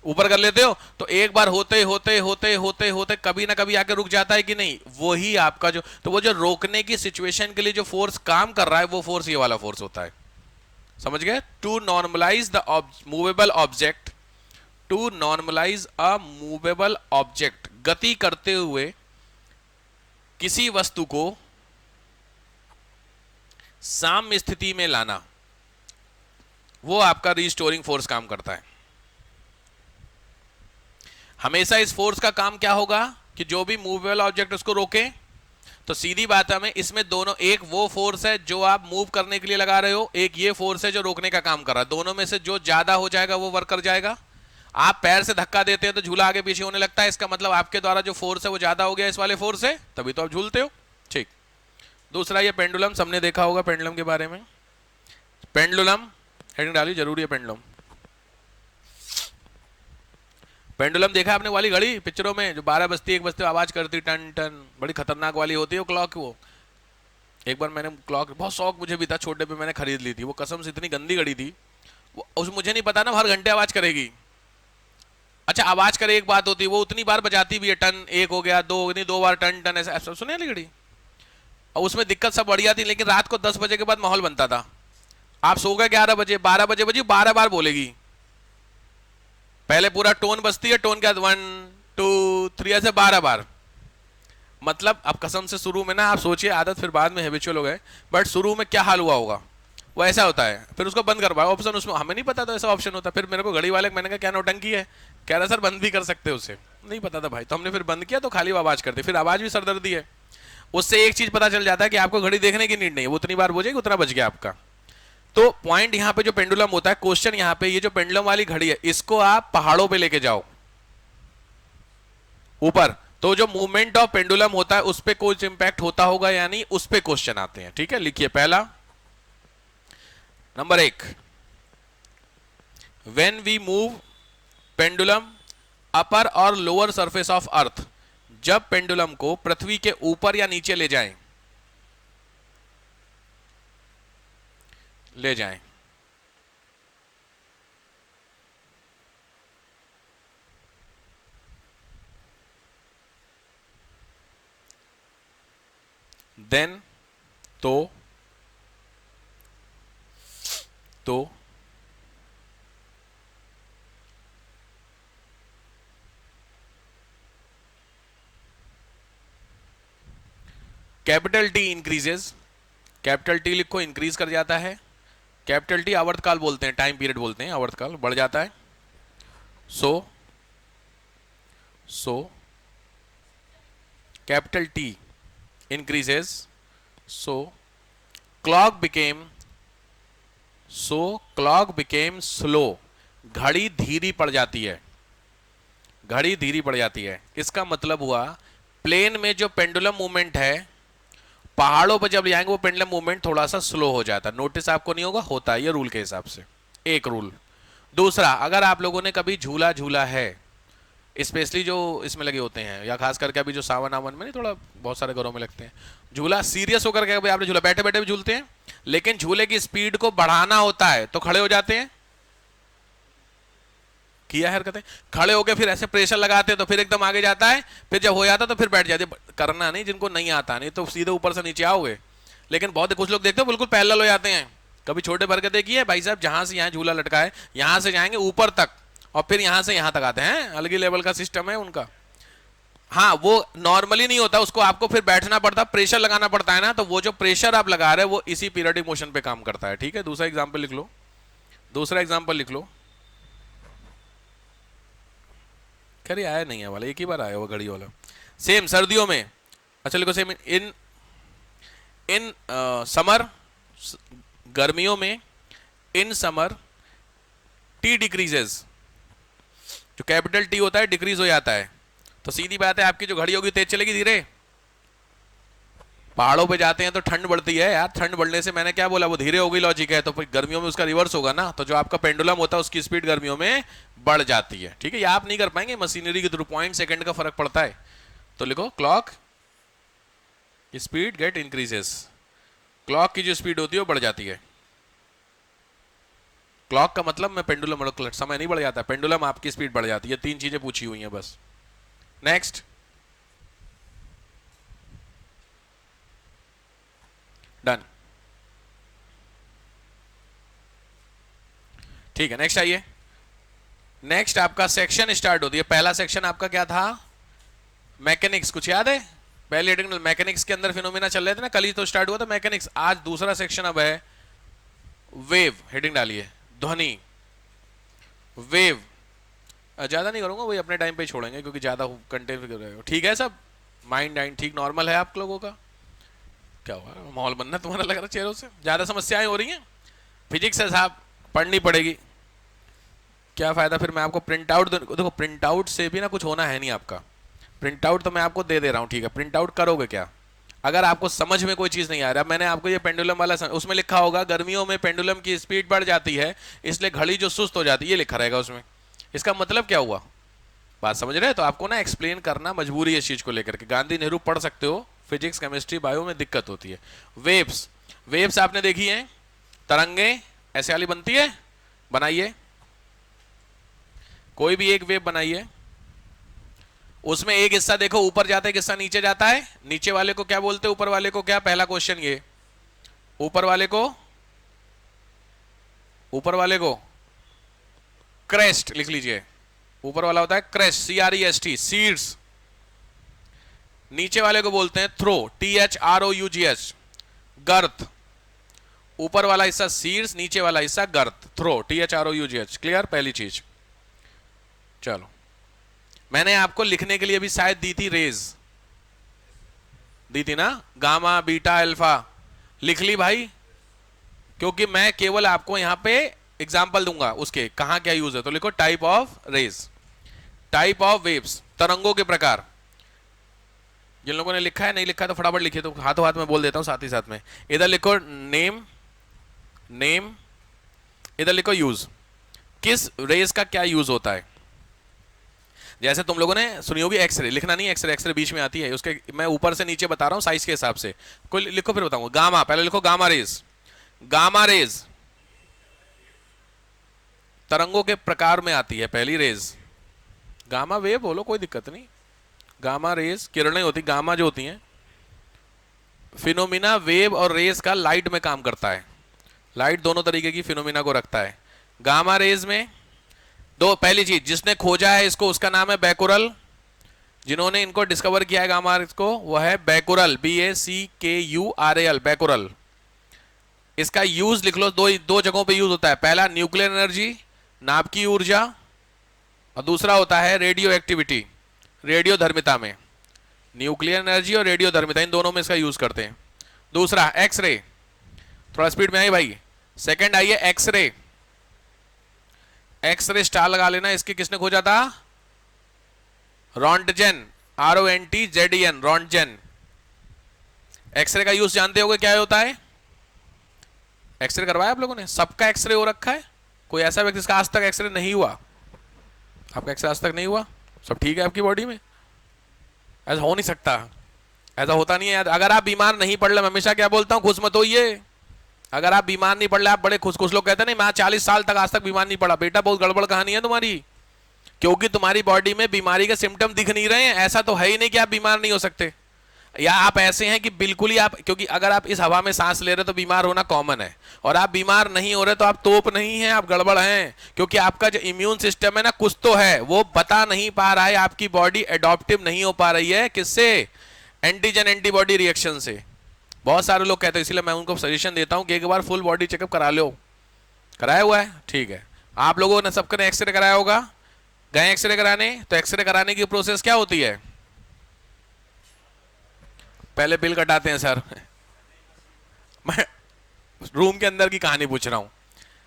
ऊपर कर लेते हो, तो एक बार होते होते होते होते होते कभी ना कभी आके रुक जाता है कि नहीं? वही आपका जो, तो वो जो रोकने की सिचुएशन के लिए जो फोर्स काम कर रहा है, वो फोर्स ये वाला फोर्स होता है। समझ गए? To normalise the movable object, to normalise a movable object, गति करते हुए किसी वस्तु को साम्य स्थिति में लाना, वो आपका रीस्टोरिंग फोर्स काम करता है। हमेशा इस फोर्स का काम क्या होगा कि जो भी मूवेबल ऑब्जेक्ट उसको रोके। तो सीधी बात है, हमें इसमें दोनों, एक वो फोर्स है जो आप मूव करने के लिए लगा रहे हो, एक ये फोर्स है जो रोकने का काम कर रहा है। दोनों में से जो ज्यादा हो जाएगा वो वर्क कर जाएगा। आप पैर से धक्का देते हैं तो झूला आगे पीछे होने लगता है, इसका मतलब आपके द्वारा जो फोर्स है वो ज्यादा हो गया इस वाले फोर्स से, तभी तो आप झूलते हो। ठीक। दूसरा ये पेंडुलम, सबने देखा होगा पेंडुलम के बारे में। पेंडुलम हेडिंग डाली, जरूरी है पेंडुलम। पेंडुलम देखा आपने वाली घड़ी पिक्चरों में, जो 12 बजती 1 बजते आवाज करती टन टन, बड़ी खतरनाक वाली होती है वो क्लॉक। वो एक बार मैंने क्लॉक, बहुत शौक मुझे भी था छोटे पे, मैंने खरीद ली थी वो, कसम से इतनी गंदी घड़ी थी वो। उस मुझे नहीं पता ना हर घंटे आवाज करेगी। अच्छा आवाज करे एक बात होती, वो उतनी बार बजाती भी है, टन 1 हो गया, 2 नहीं 2 बार टन टन, ऐसा सुने वाली घड़ी। और उसमें दिक्कत सब बढ़िया थी, लेकिन रात को 10 बजे के बाद माहौल बनता था। आप सो गए 11 बजे, 12 बजे बजी 12 बार बोलेगी। पहले पूरा टोन बजती है, टोन के बाद 1 2 3 ऐसे 12 बार। मतलब अब कसम से शुरू में ना, आप सोचिए, आदत फिर बाद में हैबिचुअल हो गए, बट शुरू में क्या हाल हुआ होगा, वो ऐसा होता है। फिर उसको बंद करवाया ऑप्शन, उसमें हमें नहीं पता था ऐसा ऑप्शन होता। फिर मेरे को घड़ी वाले मैंने कहा क्या नौटंकी है, कह रहा सर बंद भी कर सकते हो उसे, नहीं पता था भाई। तो हमने फिर बंद किया तो खाली आवाज करते, फिर आवाज भी सरदर्दी है। उससे एक चीज पता चल जाता है कि आपको घड़ी देखने की नीड नहीं है, वो उतनी बार बजेगी उतना बच गया आपका। तो पॉइंट यहाँ पे जो पेंडुलम होता है, क्वेश्चन यहाँ पे, ये जो पेंडुलम वाली घड़ी है इसको आप पहाड़ों पे लेके जाओ ऊपर, तो जो मूवमेंट ऑफ पेंडुलम होता है उस पर कुछ इंपैक्ट होता होगा, यानी उस पर क्वेश्चन आते हैं। ठीक है, लिखिए पहला number 1, when we move pendulum upper और लोअर सरफेस ऑफ अर्थ, जब पेंडुलम को पृथ्वी के ऊपर या नीचे ले जाएं, देन तो capital T increases, capital T लिखो, इंक्रीज कर जाता है। कैपिटल टी आवर्तकाल बोलते हैं, टाइम पीरियड बोलते हैं, आवर्तकाल बढ़ जाता है। So capital T increases, so clock became slow, घड़ी धीरी पड़ जाती है, घड़ी धीरी पड़ जाती है। इसका मतलब हुआ प्लेन में जो पेंडुलम मूवमेंट है, पहाड़ों पर जब जाएंगे वो पेंडुलम मूवमेंट थोड़ा सा स्लो हो जाता है। नोटिस आपको नहीं होगा, होता है ये रूल के हिसाब से, एक रूल। दूसरा, अगर आप लोगों ने कभी झूला झूला है, स्पेशली जो इसमें लगे होते हैं, या खास करके अभी जो सावन आवन में नहीं, थोड़ा बहुत सारे घरों में लगते हैं झूला, सीरियस होकर के आपने झूला, बैठे बैठे भी झूलते हैं, लेकिन झूले की स्पीड को बढ़ाना होता है तो खड़े हो जाते हैं, किया है हरकतें, खड़े होकर फिर ऐसे प्रेशर लगाते हैं तो फिर एकदम आगे जाता है, फिर जब हो जाता तो फिर बैठ जाते। करना नहीं, जिनको नहीं आता, नहीं तो सीधे ऊपर से नीचे आओगे। लेकिन बहुत कुछ लोग देखते हो बिल्कुल पैरेलल हो जाते हैं। कभी छोटे भर के देखिए भाई साहब, जहां से यहाँ झूला लटका है, यहां से जाएंगे ऊपर तक और फिर यहां से यहां तक आते हैं, अलग ही लेवल का सिस्टम है उनका। हाँ, वो नॉर्मली नहीं होता, उसको आपको फिर बैठना पड़ता, प्रेशर लगाना पड़ता है ना, तो वो जो प्रेशर आप लगा रहे हैं वो इसी पीरियडिक मोशन पे काम करता है। ठीक है, दूसरा एग्जांपल लिख लो, दूसरा एग्जांपल लिख लो। खैर आया नहीं है वाला, एक ही बार आया वो घड़ी वाला। सेम सर्दियों में, अच्छा लिखो, सेम इन समर, गर्मियों में, इन समर टी डिक्रीजेस, जो कैपिटल टी होता है डिक्रीज हो जाता है। तो सीधी बात है, आपकी जो घड़ी होगी तेज चलेगी धीरे। पहाड़ों पे जाते हैं तो ठंड बढ़ती है यार, ठंड बढ़ने से मैंने क्या बोला, वो धीरे हो गई, लॉजिक है। तो फिर गर्मियों में उसका रिवर्स होगा ना, तो जो आपका पेंडुलम होता है उसकी स्पीड गर्मियों में बढ़ जाती है। ठीक है, ये आप नहीं कर पाएंगे, मशीनरी के थ्रू 0.2 का फर्क पड़ता है। तो लिखो, clock speed get increases, clock की जो स्पीड होती है वो बढ़ जाती है। क्लॉक का मतलब मैं पेंडुलम, समय नहीं बढ़ जाता, पेंडुलम आपकी स्पीड बढ़ जाती है। 3 चीजें पूछी हुई हैं बस। Next, done. ठीक है, नेक्स्ट आइए। नेक्स्ट आपका सेक्शन स्टार्ट होती है। पहला सेक्शन आपका क्या था, मैकेनिक्स, कुछ याद है? पहले मैकेनिक्स के अंदर फिनोमिना चल रहे थे ना, कल ही तो स्टार्ट हुआ था मैकेनिक्स। आज दूसरा सेक्शन अब है वेव, हेडिंग डालिए, ध्वनि, वेव। ज्यादा नहीं करूंगा, वही अपने टाइम पे छोड़ेंगे क्योंकि ज्यादा कंटेंट। ठीक है सब, माइंड ठीक नॉर्मल है आप लोगों का? क्या हुआ, माहौल बनना तुम्हारा लग रहा चेहरों से, ज्यादा समस्याएं हो रही हैं। फिजिक्स है साहब, पढ़नी पड़ेगी। क्या फायदा फिर मैं आपको प्रिंट आउट, देखो प्रिंट आउट से भी ना कुछ होना है नहीं आपका। प्रिंट आउट तो मैं आपको दे रहा हूँ, ठीक है, प्रिंट आउट करोगे क्या? अगर आपको समझ में कोई चीज नहीं आ रहा, मैंने आपको ये पेंडुलम वाला उसमें लिखा होगा गर्मियों में पेंडुलम की स्पीड बढ़ जाती है इसलिए घड़ी जो सुस्त हो जाती है, ये लिखा रहेगा उसमें। इसका मतलब क्या हुआ, बात समझ रहे हैं? तो आपको ना एक्सप्लेन करना मजबूरी है इस चीज को लेकर के। गांधी नेहरू पढ़ सकते हो, फिजिक्स केमिस्ट्री बायो में दिक्कत होती है। वेव्स, वेव्स आपने देखी है, तरंगे ऐसे वाली बनती है, बनाइए कोई भी एक वेव बनाइए, उसमें एक हिस्सा देखो ऊपर जाता है, एक हिस्सा नीचे जाता है। नीचे वाले को क्या बोलते हैं, ऊपर वाले को क्या? पहला क्वेश्चन ये, ऊपर वाले को, ऊपर वाले को क्रेस्ट लिख लीजिए, ऊपर वाला होता है क्रेस्ट, CREST, सीड्स। नीचे वाले को बोलते हैं थ्रो, THROUGH, गर्थ। ऊपर वाला हिस्सा सीड्स, नीचे वाला हिस्सा गर्थ, थ्रो, THROUGH। क्लियर? पहली चीज। चलो, मैंने आपको लिखने के लिए भी शायद दी थी रेज, दी थी ना, गामा बीटा अल्फा, लिख ली भाई, क्योंकि मैं केवल आपको यहां पे एग्जाम्पल दूंगा उसके कहां क्या यूज है। तो लिखो type of rays, type of waves, तरंगों के प्रकार। जिन लोगों ने लिखा है, नहीं लिखा है तो फटाफट लिखिए, तो हाथों हाथ में बोल देता हूँ साथ ही साथ में। इधर लिखो नेम, नेम, इधर लिखो यूज। किस रेज का क्या यूज होता है? जैसे तुम लोगों ने सुनी होगी एक्सरे, लिखना नहीं, एक्सरे एक्सरे बीच में आती है, उसके मैं ऊपर से नीचे बता रहा हूँ साइज के हिसाब से। कोई लिखो फिर बताऊंगा। गामा, पहले लिखो गामा रेज। गामा रेज तरंगों के प्रकार में आती है, पहली रेज। गामा वेव बोलो, कोई दिक्कत नहीं। गामा रेज किरणें होती, गामा जो होती हैं, फिनोमिना वेव और रेज का लाइट में काम करता है। लाइट दोनों तरीके की फिनोमिना को रखता है। गामा रेज में दो, पहली चीज जिसने खोजा है इसको, उसका नाम है बैकुरल। जिन्होंने इनको डिस्कवर किया है गामा रेज को, वह है बैकुरल, BACKURAL, बैकुरल। इसका यूज लिख लो, दो जगहों पे यूज होता है। पहला न्यूक्लियर एनर्जी, नाभ की ऊर्जा, और दूसरा होता है रेडियो एक्टिविटी, रेडियो धर्मिता में। न्यूक्लियर एनर्जी और रेडियो धर्मिता, इन दोनों में इसका यूज करते हैं। दूसरा एक्सरे, थोड़ा स्पीड में आइए भाई। सेकंड आइए एक्सरे। एक्सरे स्टार लगा लेना, इसके किसने खोजा था? Röntgen, RONTZEN, Röntgen. एक्सरे का यूज जानते होगे क्या होता है? एक्सरे करवाया आप लोगों ने? सबका एक्सरे हो रखा है? कोई ऐसा व्यक्ति जिसका आज तक एक्सरे नहीं हुआ? आपका एक्सरे आज तक नहीं हुआ? सब ठीक है आपकी बॉडी में? ऐसा हो नहीं सकता, ऐसा होता नहीं है। अगर आप बीमार नहीं पड़ रहे, मैं हमेशा क्या बोलता हूं, खुश मत होइए। अगर आप बीमार नहीं पड़ रहे, आप बड़े खुश, कुछ लोग कहते हैं नहीं मैं 40 साल तक आज तक बीमार नहीं पड़ा। बेटा बहुत गड़बड़ कहानी है तुम्हारी, क्योंकि तुम्हारी बॉडी में बीमारी के सिम्टम दिख नहीं रहे हैं। ऐसा तो है ही नहीं कि आप बीमार नहीं हो सकते, या आप ऐसे हैं कि बिल्कुल ही आप, क्योंकि अगर आप इस हवा में सांस ले रहे तो बीमार होना कॉमन है, और आप बीमार नहीं हो रहे तो आप तोप नहीं हैं, आप गड़बड़ हैं। क्योंकि आपका जो इम्यून सिस्टम है ना, कुछ तो है, वो बता नहीं पा रहा है, आपकी बॉडी एडॉप्टिव नहीं हो पा रही है। किससे? एंटीजन एंटीबॉडी रिएक्शन से। बहुत सारे लोग कहते हैं, इसलिए मैं उनको सजेशन देता हूं कि एक बार फुल बॉडी चेकअप करा लो। कराया हुआ है? ठीक है। आप लोगों ने सबने एक्सरे कराया होगा, गए एक्सरे कराने, तो एक्सरे कराने की प्रोसेस क्या होती है? पहले बिल कटाते हैं सर। मैं रूम के अंदर की कहानी पूछ रहा हूं।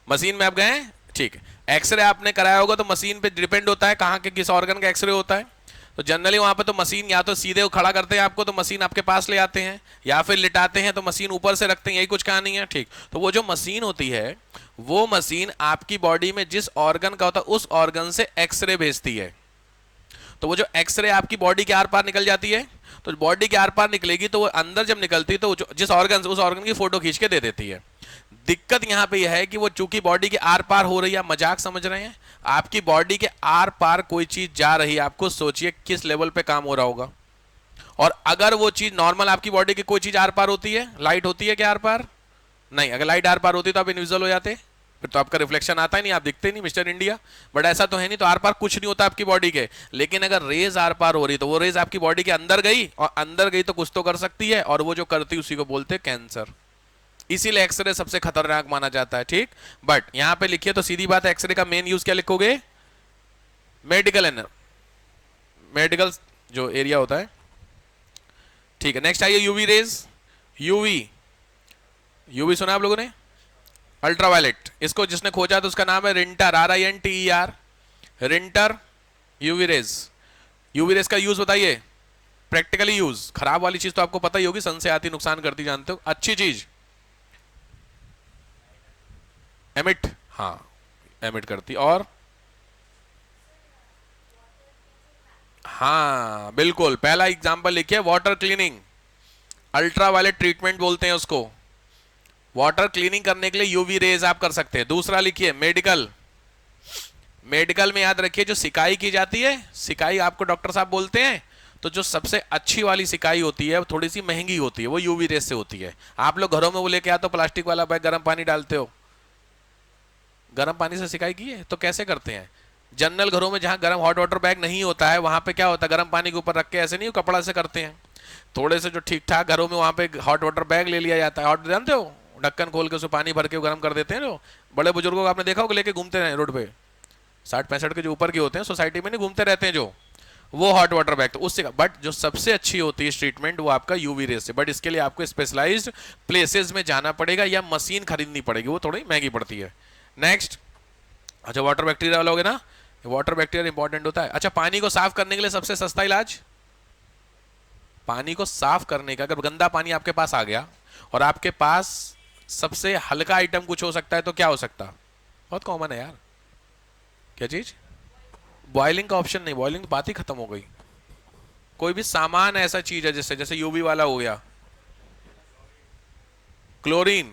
मशीन में आप गए, ठीक है। एक्सरे आपने कराया होगा तो मशीन पे डिपेंड होता है कहां के किस ऑर्गन का एक्सरे होता है। तो जनरली वहां पे तो मशीन या तो सीधे खड़ा करते हैं आपको, तो मशीन आपके पास ले आते हैं, या फिर लिटाते हैं तो मशीन ऊपर से रखते हैं, यही कुछ कहानी है, ठीक। तो वो जो मशीन होती है, वो मशीन आपकी बॉडी में जिस ऑर्गन का होता है उस ऑर्गन से एक्सरे भेजती है। तो वो जो एक्सरे आपकी बॉडी के आर पार निकल जाती है, तो बॉडी के आर पार निकलेगी तो वो अंदर जब निकलती है तो जिस ऑर्गन से, उस ऑर्गन की फोटो खींच के दे देती है। दिक्कत यहां पे यह है कि वो चूंकि बॉडी के आर पार हो रही है, मजाक समझ रहे हैं? आपकी बॉडी के आर पार कोई चीज जा रही है, आपको सोचिए किस लेवल पे काम हो रहा होगा। और अगर वो चीज नॉर्मल आपकी बॉडी की कोई चीज आर पार होती है, लाइट होती है क्या आर पार? नहीं। अगर लाइट आर पार होती तो आप इनविजिबल हो जाते, फिर तो आपका रिफ्लेक्शन आता ही नहीं, आप दिखते नहीं मिस्टर इंडिया। बट ऐसा तो है नहीं, तो आर पार कुछ नहीं होता आपकी बॉडी के। लेकिन अगर रेज आर पार हो रही तो वो रेज आपकी बॉडी के अंदर गई, और अंदर गई तो कुछ तो कर सकती है, और वो जो करती उसी को बोलते हैं कैंसर। इसीलिए एक्सरे सबसे खतरनाक माना जाता है, ठीक। बट यहां पे लिखिए तो सीधी बात है, एक्सरे का मेन यूज क्या लिखोगे? मेडिकल, मेडिकल जो एरिया होता है, ठीक है। नेक्स्ट आइए यूवी रेज। यूवी, यूवी सुना आप लोगों ने? अल्ट्रावायलेट। इसको जिसने खोजा तो उसका नाम है रिंटर, RINTER, रिंटर यूवी रेज। यूवी रेज का यूज बताइए, प्रैक्टिकली यूज। खराब वाली चीज तो आपको पता ही होगी, सन से आती, नुकसान करती, जानते हो। अच्छी चीज एमिट, हाँ एमिट करती। और हाँ बिल्कुल, पहला एग्जांपल लिखिए, वाटर क्लीनिंग, अल्ट्रावायलेट ट्रीटमेंट बोलते हैं उसको। वाटर क्लीनिंग करने के लिए यूवी रेज आप कर सकते हैं। दूसरा लिखिए मेडिकल। मेडिकल में याद रखिए जो सिकाई की जाती है, सिकाई आपको डॉक्टर साहब बोलते हैं, तो जो सबसे अच्छी वाली सिकाई होती है वो थोड़ी सी महंगी होती है, वो यूवी रेज से होती है। आप लोग घरों में वो लेके आते हो प्लास्टिक वाला बैग, गर्म पानी डालते हो। गर्म पानी से सिकाई की है तो कैसे करते हैं? जनरल घरों में जहां गर्म हॉट वाटर बैग नहीं होता है, वहां पे क्या होता है, गर्म पानी के ऊपर रख के ऐसे नहीं कपड़ा से करते हैं। थोड़े से जो ठीक ठाक घरों में, वहां पे हॉट वाटर बैग ले लिया जाता है। हॉट जानते हो, ढक्कन खोल के उसमें पानी भर के गर्म कर देते हैं। जो बड़े बुजुर्गों को आपने देखा होगा लेके घूमते हैं रोड पे, 60-65 के जो ऊपर के होते हैं, सोसाइटी में नहीं घूमते रहते हैं जो, वो हॉट वाटर बैग, तो उससे। बट जो सबसे अच्छी होती है ट्रीटमेंट वो आपका यूवी रेज से। बट इसके लिए आपको स्पेशलाइज्ड प्लेसेस में जाना पड़ेगा या मशीन खरीदनी पड़ेगी, वो थोड़ी महंगी पड़ती है। नेक्स्ट, अच्छा वाटर बैक्टीरिया वाला हो गया ना, वाटर बैक्टीरिया इंपॉर्टेंट होता है। अच्छा, पानी को साफ करने के लिए सबसे सस्ता इलाज पानी को साफ करने का, अगर गंदा पानी आपके पास आ गया और आपके पास सबसे हल्का आइटम कुछ हो सकता है तो क्या हो सकता? बहुत कॉमन है यार। क्या चीज? बॉइलिंग का ऑप्शन नहीं, बॉइलिंग तो बात ही खत्म हो गई। कोई भी सामान ऐसा चीज है जैसे जैसे यूवी वाला हो गया, क्लोरीन।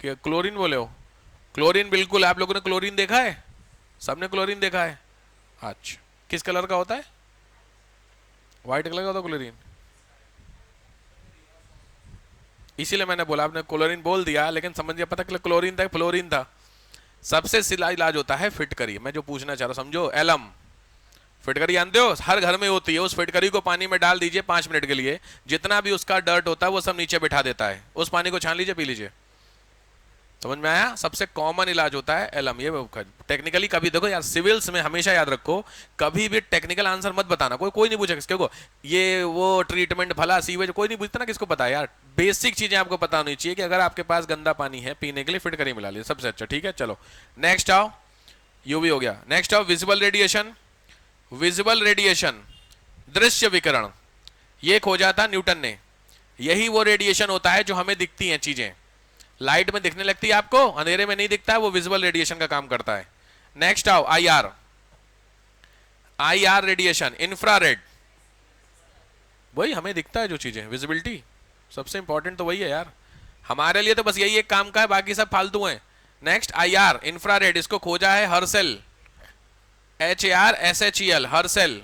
क्या क्लोरीन बोले हो? क्लोरीन, बिल्कुल। आप लोगों ने क्लोरीन देखा है? सबने क्लोरीन देखा है? अच्छा, किस कलर का होता है? व्हाइट कलर का होता है क्लोरीन। इसीलिए मैंने बोला, आपने क्लोरीन बोल दिया लेकिन समझ गया, पता चला क्लोरीन था फ्लोरीन था। सबसे सिला इलाज होता है फिटकरी। मैं जो पूछना चाह रहा हूं समझो, एलम। फिटकरी जानते हो? हर घर में होती है। उस फिटकरी को पानी में डाल दीजिए 5 मिनट के लिए, जितना भी उसका डर्ट होता है वो सब नीचे बिठा देता है। उस पानी को छान लीजिए, पी लीजिए। समझ में आया? सबसे कॉमन इलाज होता है एलम। ये टेक्निकली कभी देखो यार, सिविल्स में हमेशा याद रखो, कभी भी टेक्निकल आंसर मत बताना। कोई नहीं पूछेगा किसको ये वो ट्रीटमेंट भला सीवेज, कोई नहीं पूछता ना किसको पता है यार। बेसिक चीजें आपको पता होनी चाहिए कि अगर आपके पास गंदा पानी है पीने के लिए, फिटकरी मिला लीजिए, सबसे अच्छा। ठीक है, चलो नेक्स्ट आओ। यूवी हो गया। नेक्स्ट आओ विजिबल रेडिएशन। विजिबल रेडिएशन, दृश्य विकिरण, ये खोजा था न्यूटन ने। यही वो रेडिएशन होता है जो हमें दिखती हैं चीजें। लाइट में दिखने लगती है आपको, अंधेरे में नहीं दिखता है, वो विजिबल रेडिएशन का काम करता है। नेक्स्ट आओ आईआर। आईआर रेडिएशन, इंफ्रारेड, वही हमें दिखता है जो चीजें, विजिबिलिटी सबसे इंपॉर्टेंट तो वही है यार। हमारे लिए तो बस यही एक काम का है, बाकी सब फालतू है। नेक्स्ट आईआर, इंफ्रारेड, इसको खोजा है हर्सेल, HARSHEL, हर्सेल।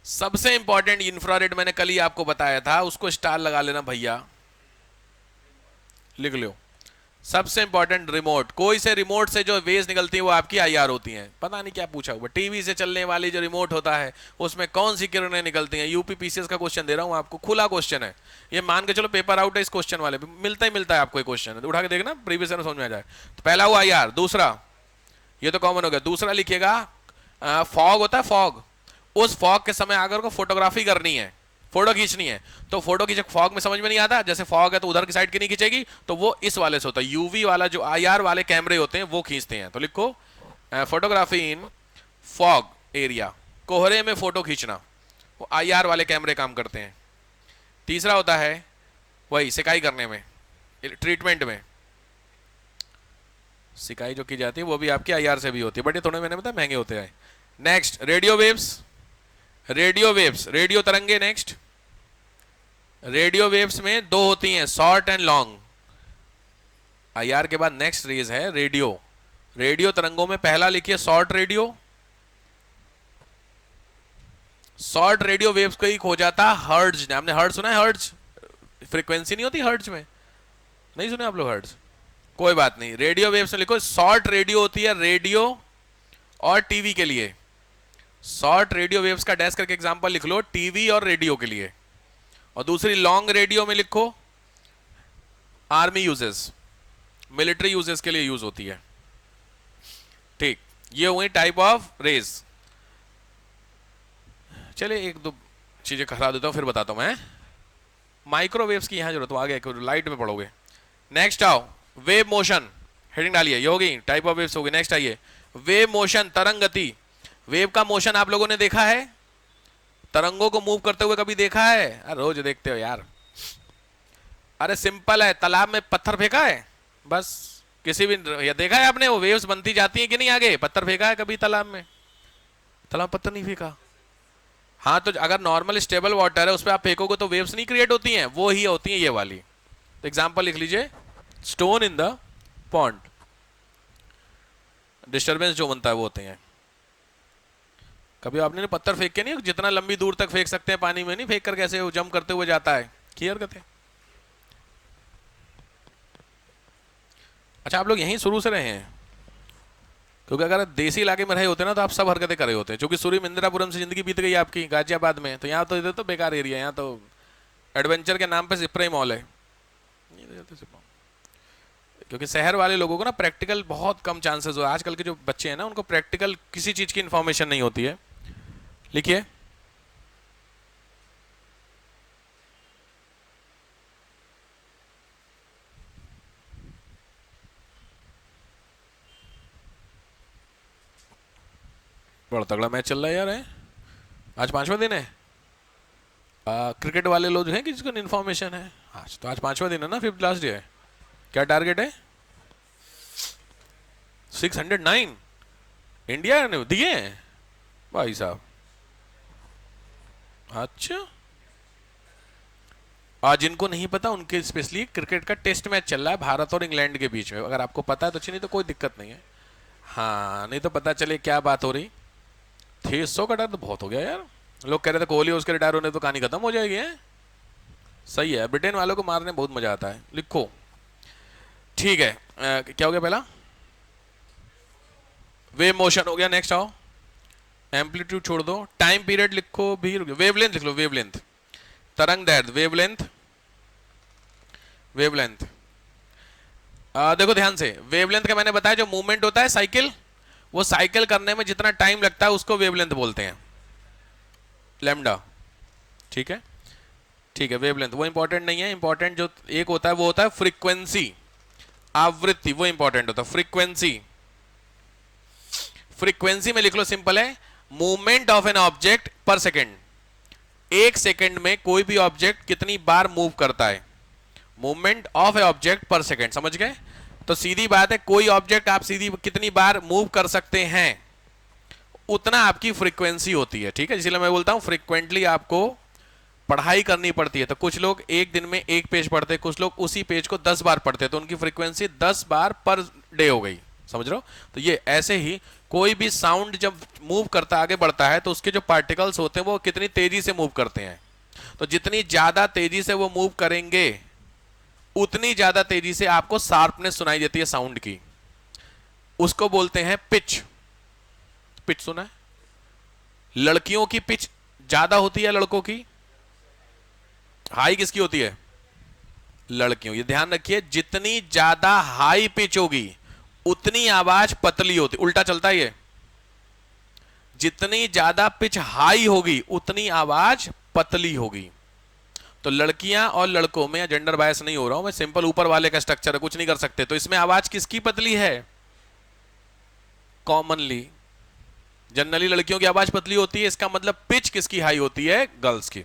सबसे इंपॉर्टेंट इंफ्रारेड मैंने कल ही आपको बताया था, उसको स्टार लगा लेना भैया, लिख लो। सबसे इंपॉर्टेंट रिमोट, कोई से रिमोट से जो वेज निकलती है वो आपकी आईआर होती हैं। पता नहीं क्या पूछा हुआ, टीवी से चलने वाली जो रिमोट होता है उसमें कौन सी किरणें निकलती हैं। यूपी पीसीएस का क्वेश्चन दे रहा हूं आपको, खुला क्वेश्चन है ये, मान के चलो पेपर आउट है इस क्वेश्चन वाले, मिलता है आपको क्वेश्चन, उठा के देखना प्रीवियस ईयर में समझ में आ जाए। तो पहला हुआ आईआर। दूसरा, ये तो कॉमन हो गया, दूसरा लिखिएगा फॉग होता है, फॉग। उस फॉग के समय अगर को फोटोग्राफी करनी है, फोटो खींचनी है, तो फोटो खींचे फॉग में समझ में नहीं आता, जैसे फॉग है तो उधर की साइड की नहीं खींचेगी, तो वो इस वाले से होता है, यूवी वाला जो आईआर वाले कैमरे होते हैं वो खींचते हैं। तो लिखो फोटोग्राफी इन फॉग एरिया, कोहरे में फोटो खींचना, वो आईआर वाले कैमरे काम करते हैं। तीसरा होता है वही सिकाई करने में, ट्रीटमेंट में सिकाई जो की जाती है वो भी आपकी आईआर से भी होती है, बट ये थोड़े मैंने बताया महंगे होते हैं। Next radio waves, radio waves, radio तरंगे। नेक्स्ट रेडियो वेव्स में दो होती हैं, शॉर्ट एंड लॉन्ग। आईआर के बाद नेक्स्ट रेज है रेडियो। रेडियो तरंगों में पहला लिखिए short radio. Short radio waves को ही खोजा था हर्ट्ज ने। आपने हर्ट्ज सुना है? हर्ट्ज फ्रीक्वेंसी नहीं होती हर्ट्ज में, नहीं सुने आप लोग हर्ट्ज? कोई बात नहीं, रेडियो वेव्स में लिखो शॉर्ट रेडियो होती है रेडियो और टीवी के लिए। शॉर्ट रेडियो वेव्स का डैश करके एग्जांपल लिख लो टीवी और रेडियो के लिए। और दूसरी लॉन्ग रेडियो में लिखो आर्मी यूजेस, मिलिट्री यूजेस के लिए यूज होती है। ठीक, ये हुई टाइप ऑफ रेज। चलिए एक दो चीजें करा देता हूं फिर बताता हूं मैं। माइक्रोवेव्स की यहां जरूरत, आगे लाइट में पढ़ोगे। नेक्स्ट आओ वेव मोशन, हेडिंग डालिए, ये होगी टाइप ऑफ वेव्स होगी। नेक्स्ट आइए वेव मोशन, तरंग गति। वेव का मोशन आप लोगों ने देखा है? तरंगों को मूव करते हुए कभी देखा है? अरे रोज देखते हो यार। अरे सिंपल है, तालाब में पत्थर फेंका है बस, किसी भी या देखा है आपने वो वेव्स बनती जाती हैं कि नहीं? आगे पत्थर फेंका है कभी तालाब में? तालाब पत्थर नहीं फेंका। हाँ, तो अगर नॉर्मल स्टेबल वाटर है उस पर आप फेंकोगे तो वेव्स नहीं क्रिएट होती हैं, वो ही होती हैं ये वाली। तो एग्जांपल लिख लीजिए stone in the pond, disturbance जो बनता है वो होते हैं। कभी आपने पत्थर फेंक के नहीं, जितना लंबी दूर तक फेंक सकते हैं पानी में, नहीं फेंक कर कैसे वो जंप करते हुए जाता है, की हरकत है। अच्छा, आप लोग यहीं शुरू से रहे हैं? क्योंकि अगर देसी इलाके में रहे होते ना तो आप सब हरकतें करे होते हैं, क्योंकि सूरी इंदिरापुरम से जिंदगी बीत गई आपकी गाजियाबाद में, तो यहाँ तो इधर तो बेकार एरिया है, यहाँ तो एडवेंचर के नाम पे सिप्रे मॉल है। क्योंकि शहर वाले लोगों को ना प्रैक्टिकल बहुत कम चांसेस हो, आजकल के जो बच्चे हैं ना उनको प्रैक्टिकल किसी चीज की इंफॉर्मेशन नहीं होती है। लिखिए बड़ा तगड़ा मैच चल रहा है यार है। आज 5वां दिन है। क्रिकेट वाले लोग हैं कि जिसको इन्फॉर्मेशन है आज, तो आज 5वां दिन है ना, 5th लास्ट डे है। क्या टारगेट है? 609 इंडिया ने दिए हैं भाई साहब। अच्छा, आज जिनको नहीं पता उनके स्पेशली क्रिकेट का टेस्ट मैच चल रहा है भारत और इंग्लैंड के बीच में, अगर आपको पता है तो अच्छी, नहीं तो कोई दिक्कत नहीं है। हाँ, नहीं तो पता चले क्या बात हो रही। 600 का डर तो बहुत हो गया यार। लोग कह रहे थे कोहली उसके रिटायर होने तो कहानी खत्म हो जाएगी है। सही है, ब्रिटेन वालों को मारने बहुत मजा आता है। लिखो, ठीक है। क्या हो गया पहला? वेव मोशन हो गया। नेक्स्ट आओ, एम्पलीट्यूड छोड़ दो। टाइम पीरियड लिखो भी, वेवलेंथ लिख लो। वेवलेंथ, तरंग दैर्ध्य, वेवलेंथ। वेवलेंथ देखो ध्यान से, वेवलेंथ का मैंने बताया जो मूवमेंट होता है साइकिल, वो साइकिल करने में जितना टाइम लगता है उसको वेवलेंथ बोलते हैं, लैम्डा। ठीक है, ठीक है। वेवलेंथ वो इंपॉर्टेंट नहीं है, इंपॉर्टेंट जो एक होता है वो होता है फ्रीक्वेंसी, आवृत्ति, वो इंपॉर्टेंट होता है। फ्रीक्वेंसी, फ्रीक्वेंसी में लिख लो, सिंपल है, मूवमेंट ऑफ एन ऑब्जेक्ट पर सेकेंड। एक सेकेंड में कोई भी ऑब्जेक्ट कितनी बार मूव करता है, मूवमेंट ऑफ ए ऑब्जेक्ट पर सेकेंड। समझ गए? तो सीधी बात है, कोई ऑब्जेक्ट आप सीधी कितनी बार मूव कर सकते हैं उतना आपकी फ्रीक्वेंसी होती है। ठीक है, इसलिए मैं बोलता हूं फ्रीक्वेंटली आपको पढ़ाई करनी पड़ती है। तो कुछ लोग एक दिन में एक पेज पढ़ते हैं, कुछ लोग उसी पेज को 10 बार पढ़ते हैं, तो उनकी फ्रीक्वेंसी 10 बार पर डे हो गई। समझ रहे हो? तो ये ऐसे ही कोई भी साउंड जब मूव करता आगे बढ़ता है तो उसके जो पार्टिकल्स होते हैं वो कितनी तेजी से मूव करते हैं। तो जितनी ज्यादा तेजी से वो मूव करेंगे उतनी ज्यादा तेजी से आपको शार्पनेस सुनाई देती है साउंड की, उसको बोलते हैं पिच। पिच सुना है? लड़कियों की पिच ज्यादा होती है, लड़कों की हाई किसकी होती है? लड़कियों। ये ध्यान रखिए, जितनी ज्यादा हाई पिच होगी उतनी आवाज पतली होती, उल्टा चलता है ये। जितनी ज्यादा पिच हाई होगी उतनी आवाज पतली होगी। तो लड़कियां और लड़कों में जेंडर बायस नहीं हो रहा हूं मैं, सिंपल ऊपर वाले का स्ट्रक्चर है, कुछ नहीं कर सकते। तो इसमें आवाज किसकी पतली है? कॉमनली जनरली लड़कियों की आवाज पतली होती है, इसका मतलब पिच किसकी हाई होती है? गर्ल्स की।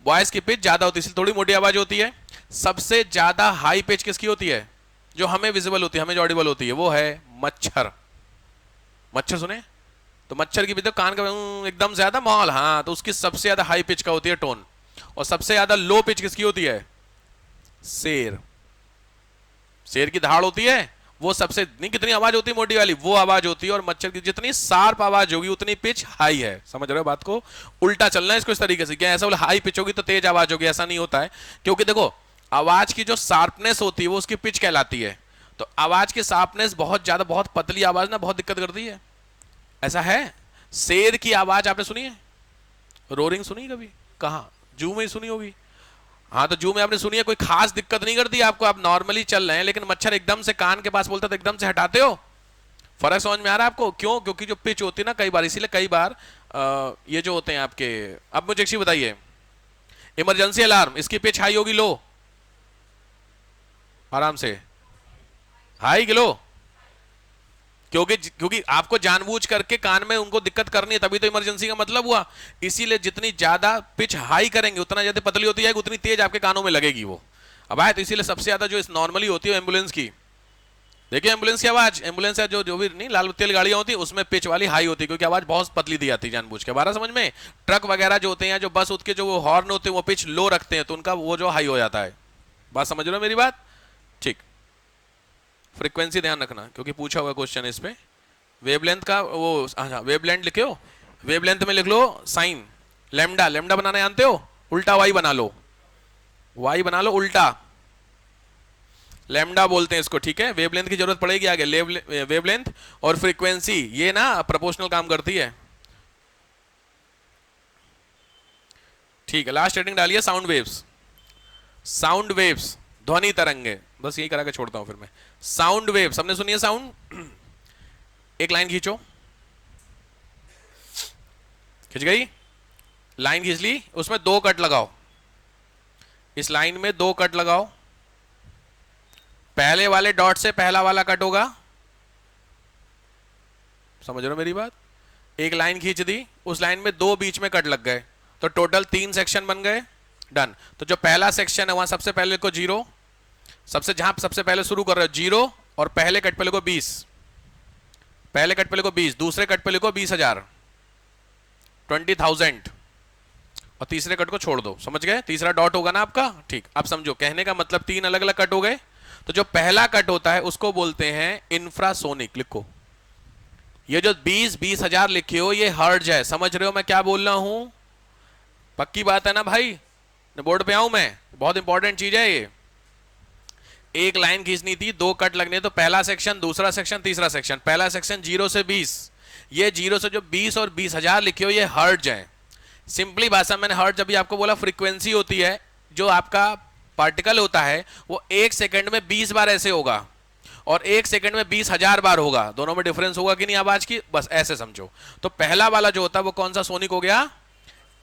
बॉयज की पिच ज्यादा होती है, इसलिए थोड़ी मोटी आवाज होती है। सबसे ज्यादा हाई पिच किसकी होती है? जो हमें विजिबल होती है, हमें जो ऑडिबल होती है, वो है मच्छर। मच्छर सुने? तो मच्छर की भी तो कान का एकदम ज्यादा माहौल, हाँ, तो उसकी सबसे ज्यादा हाई पिच का होती है टोन। और सबसे ज्यादा लो पिच किसकी होती है? शेर। शेर की दहाड़ होती है, वो सबसे नहीं, कितनी आवाज होती है मोटी वाली, वो आवाज होती है। और मच्छर की जितनी शार्प आवाज होगी उतनी पिच हाई है। समझ रहे हो बात को? उल्टा चलना है इसको इस तरीके से, क्या ऐसा बोला हाई पिच होगी तो तेज आवाज होगी, ऐसा नहीं होता है। क्योंकि देखो, आवाज की जो शार्पनेस होती है वो उसकी पिच कहलाती है। तो आवाज की शार्पनेस बहुत ज्यादा, बहुत पतली आवाज ना बहुत दिक्कत करती है, ऐसा है। शेर की आवाज आपने सुनी है? रोरिंग सुनी कभी? कहा? जू में ही सुनी होगी। हाँ, तो जू में आपने सुनी है, कोई खास दिक्कत नहीं करती आपको, आप नॉर्मली चल रहे हैं, लेकिन मच्छर एकदम से कान के पास बोलता तो एकदम से हटाते हो। फर्क समझ में आ रहा है आपको? क्यों? क्योंकि जो पिच होती है ना कई बार, इसीलिए कई बार ये जो होते हैं आपके, अब मुझे एक चीज बताइए, इमरजेंसी अलार्म, इसकी पिच हाई होगी लो? आराम से हाई कि लो? क्योंकि आपको जानबूझ करके कान में उनको दिक्कत करनी है, तभी तो इमरजेंसी का मतलब हुआ। इसीलिए जितनी ज्यादा पिच हाई करेंगे उतना ज्यादा पतली होती जाएगी, उतनी तेज आपके कानों में लगेगी वो। अब आए तो इसीलिए सबसे ज्यादा जो इस नॉर्मली होती है एम्बुलेंस की, देखिए एम्बुलेंस की आवाज, एम्बुलेंस है जो भी नहीं लाल बत्ती वाली गाड़ियां होती है उसमें पिच वाली हाई होती है, क्योंकि आवाज बहुत पतली दी जाती है जानबूझ के। बारह समझ में? ट्रक वगैरह जो होते हैं, जो बस उसके जो हॉर्न होते हैं वो पिच लो रखते हैं, तो उनका वो जो हाई हो जाता है। बात समझ रहे हो मेरी बात? ठीक। फ्रीक्वेंसी ध्यान रखना क्योंकि पूछा हुआ क्वेश्चन इस पे। वेवलेंथ का वो, अच्छा वेवलेंथ लिखे हो, वेवलेंथ में लिख लो साइन लैम्डा। लैम्डा बनाना जानते हो? उल्टा वाई बना लो, वाई बना लो उल्टा, लैम्डा बोलते हैं इसको। ठीक है, वेवलेंथ की जरूरत पड़ेगी आगे। वेवलेंथ और फ्रीक्वेंसी ये ना प्रोपोर्शनल काम करती है। ठीक है, लास्ट हेडिंग डालिए साउंड वेव्स। साउंड वेव्स ध्वनि तरंगे, बस यही करा के छोड़ता हूं फिर मैं। साउंड वेव्स हमने सुनी है साउंड। एक लाइन खींचो, खिंच गई? लाइन खींच ली, उसमें 2 कट लगाओ। इस लाइन में 2 कट लगाओ। पहले वाले डॉट से पहला वाला कट होगा, समझ रहे हो मेरी बात? एक लाइन खींच दी, उस लाइन में दो बीच में कट लग गए, तो टोटल 3 सेक्शन बन गए, डन। तो जो पहला सेक्शन है वहां सबसे पहले को 0, जहां सबसे पहले शुरू कर रहे हो 0, और पहले कट पे लिखो 20, पहले कट पे लिखो 20, दूसरे कट पे लिखो 20,000, 20,000, और तीसरे कट को छोड़ दो। समझ गए? तीसरा डॉट होगा ना आपका, ठीक। अब समझो, कहने का मतलब 3 अलग अलग कट हो गए। तो जो पहला कट होता है उसको बोलते हैं इंफ्रासोनिक। लिखो, ये जो 20,000 लिखे हो ये हर्ट्ज है। समझ रहे हो मैं क्या बोल रहा हूं? पक्की बात है ना भाई? बोर्ड पे आऊं मैं? बहुत इंपॉर्टेंट चीज है ये। एक लाइन खींचनी थी, 2 कट लगने, तो पहला सेक्शन, दूसरा सेक्शन, तीसरा सेक्शन। पहला सेक्शन 0 से 20, ये 0 से जो 20 और 20,000 लिखे हो ये हर्ट्ज है। सिंपली भाषा मैंने हर्ट्ज अभी आपको बोला, फ्रीक्वेंसी होती है। जो आपका पार्टिकल होता है वो 1 सेकंड में 20 बार ऐसे होगा, और 1 सेकंड में 20,000 बार होगा। दोनों में डिफरेंस होगा कि नहीं आवाज की? बस ऐसे समझो। तो पहला वाला जो होता है वो कौन सा सोनिक हो गया?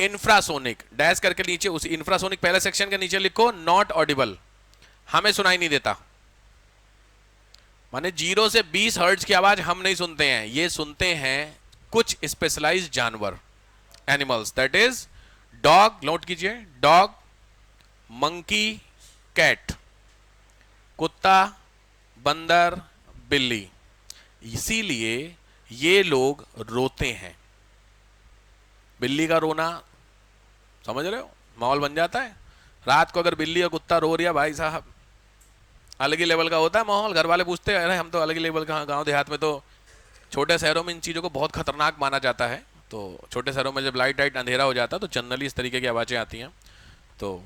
इंफ्रासोनिक। डैश करके नीचे उस इंफ्रासोनिक पहले सेक्शन के नीचे लिखो नॉट ऑडिबल, हमें सुनाई नहीं देता। माने 0 से 20 हर्ट्ज की आवाज हम नहीं सुनते हैं, ये सुनते हैं कुछ स्पेशलाइज्ड जानवर, animals, that is dog. Note कीजिए, डॉग, मंकी, कैट, कुत्ता, बंदर, बिल्ली। इसीलिए ये लोग रोते हैं। बिल्ली का रोना, समझ रहे हो, माहौल बन जाता है। रात को अगर बिल्ली और कुत्ता रो रही है, भाई साहब अलग ही लेवल का होता है माहौल। घर वाले पूछते हैं, अरे हम तो अलग ही लेवल का। गांव देहात में तो, छोटे शहरों में इन चीज़ों को बहुत खतरनाक माना जाता है। तो छोटे शहरों में जब लाइट अंधेरा हो जाता है तो जनरली इस तरीके की आवाज़ें आती हैं। तो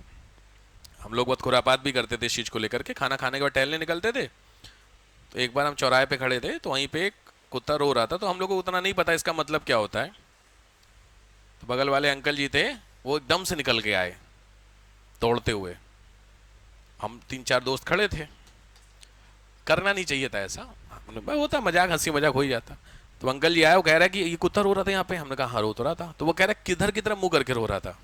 हम लोग बहुत खुरापात भी करते थे इस चीज़ को लेकर के। खाना खाने के बाद टहलने निकलते थे, तो एक बार हम चौराहे पे खड़े थे, तो वहीं पे एक कुत्ता रो रहा था। तो हम लोग को उतना नहीं पता इसका मतलब क्या होता है। तो बगल वाले अंकल जी थे, वो एकदम से निकल के आए दौड़ते हुए। हम 3-4 दोस्त खड़े थे। करना नहीं चाहिए था ऐसा, होता मजाक, हंसी मजाक हो ही जाता। तो अंकल जी आए, वो कह रहा है कि ये कुत्ता रो रहा था यहाँ पे। हमने कहा हाँ रो तो रहा था। तो वो कह रहा है किधर की तरफ मुंह करके रो रहा था।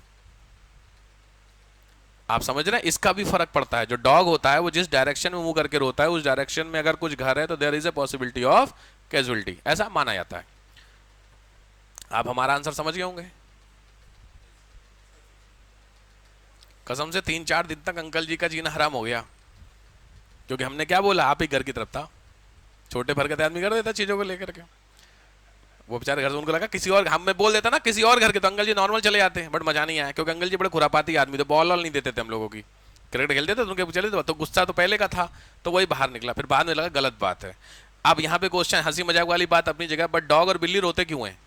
आप समझ रहे हैं, इसका भी फर्क पड़ता है। जो डॉग होता है वो जिस डायरेक्शन में मुंह करके रोता है, उस डायरेक्शन में अगर कुछ घर है तो there is a possibility of casualty, ऐसा माना जाता है। आप हमारा आंसर समझ गए होंगे। कसम से 3-4 दिन तक अंकल जी का जीना हराम हो गया, क्योंकि हमने क्या बोला, आप ही घर की तरफ था। छोटे भरकते आदमी कर देता चीजों को लेकर के। वो बेचारे घर से, उनको लगा किसी और, हम में बोल देता ना किसी और घर के, तो अंकल जी नॉर्मल चले जाते हैं। बट मजा नहीं आया, क्योंकि अंकल जी बड़े खुरापाती आदमी थे। बॉल नहीं देते थे हम लोगों की, क्रिकेट खेलते थे तो उनके चले थे। तो गुस्सा तो पहले का था, तो वही बाहर निकला। फिर बाद में लगा गलत बात है। अब यहाँ पे क्वेश्चन, हंसी मजाक वाली बात अपनी जगह, बट डॉग और बिल्ली रोते क्यों हैं?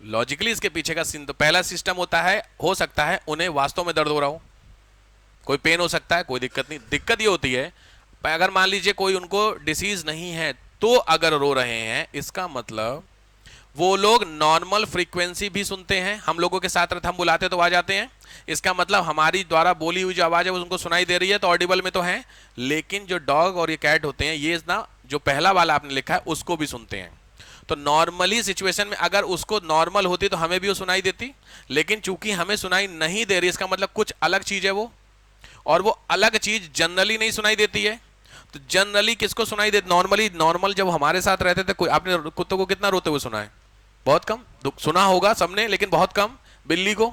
लॉजिकली इसके पीछे का तो पहला सिस्टम होता है, हो सकता है उन्हें वास्तव में दर्द हो रहा हो, कोई पेन हो सकता है, कोई दिक्कत नहीं। दिक्कत ये होती है अगर मान लीजिए कोई उनको डिसीज नहीं है, तो अगर रो रहे हैं, इसका मतलब वो लोग नॉर्मल फ्रीक्वेंसी भी सुनते हैं। हम लोगों के साथ रहते, हम बुलाते तो आ जाते हैं। इसका मतलब हमारी द्वारा बोली हुई जो आवाज है वो उनको सुनाई दे रही है, तो ऑडिबल में तो है। लेकिन जो डॉग और ये कैट होते हैं, ये ना जो पहला वाला आपने लिखा है उसको भी सुनते हैं। तो नॉर्मली सिचुएशन में अगर उसको नॉर्मल होती तो हमें भी वो सुनाई देती, लेकिन चूंकि हमें सुनाई नहीं दे रही, इसका मतलब कुछ अलग चीज है वो, और वो अलग चीज जनरली नहीं सुनाई देती है। तो जनरली किसको सुनाई देती? नॉर्मली, नॉर्मल जब हमारे साथ रहते थे, कोई आपने कुत्तों को कितना रोते हुए सुना है? बहुत कम। सुना होगा सबने, लेकिन बहुत कम। बिल्ली को,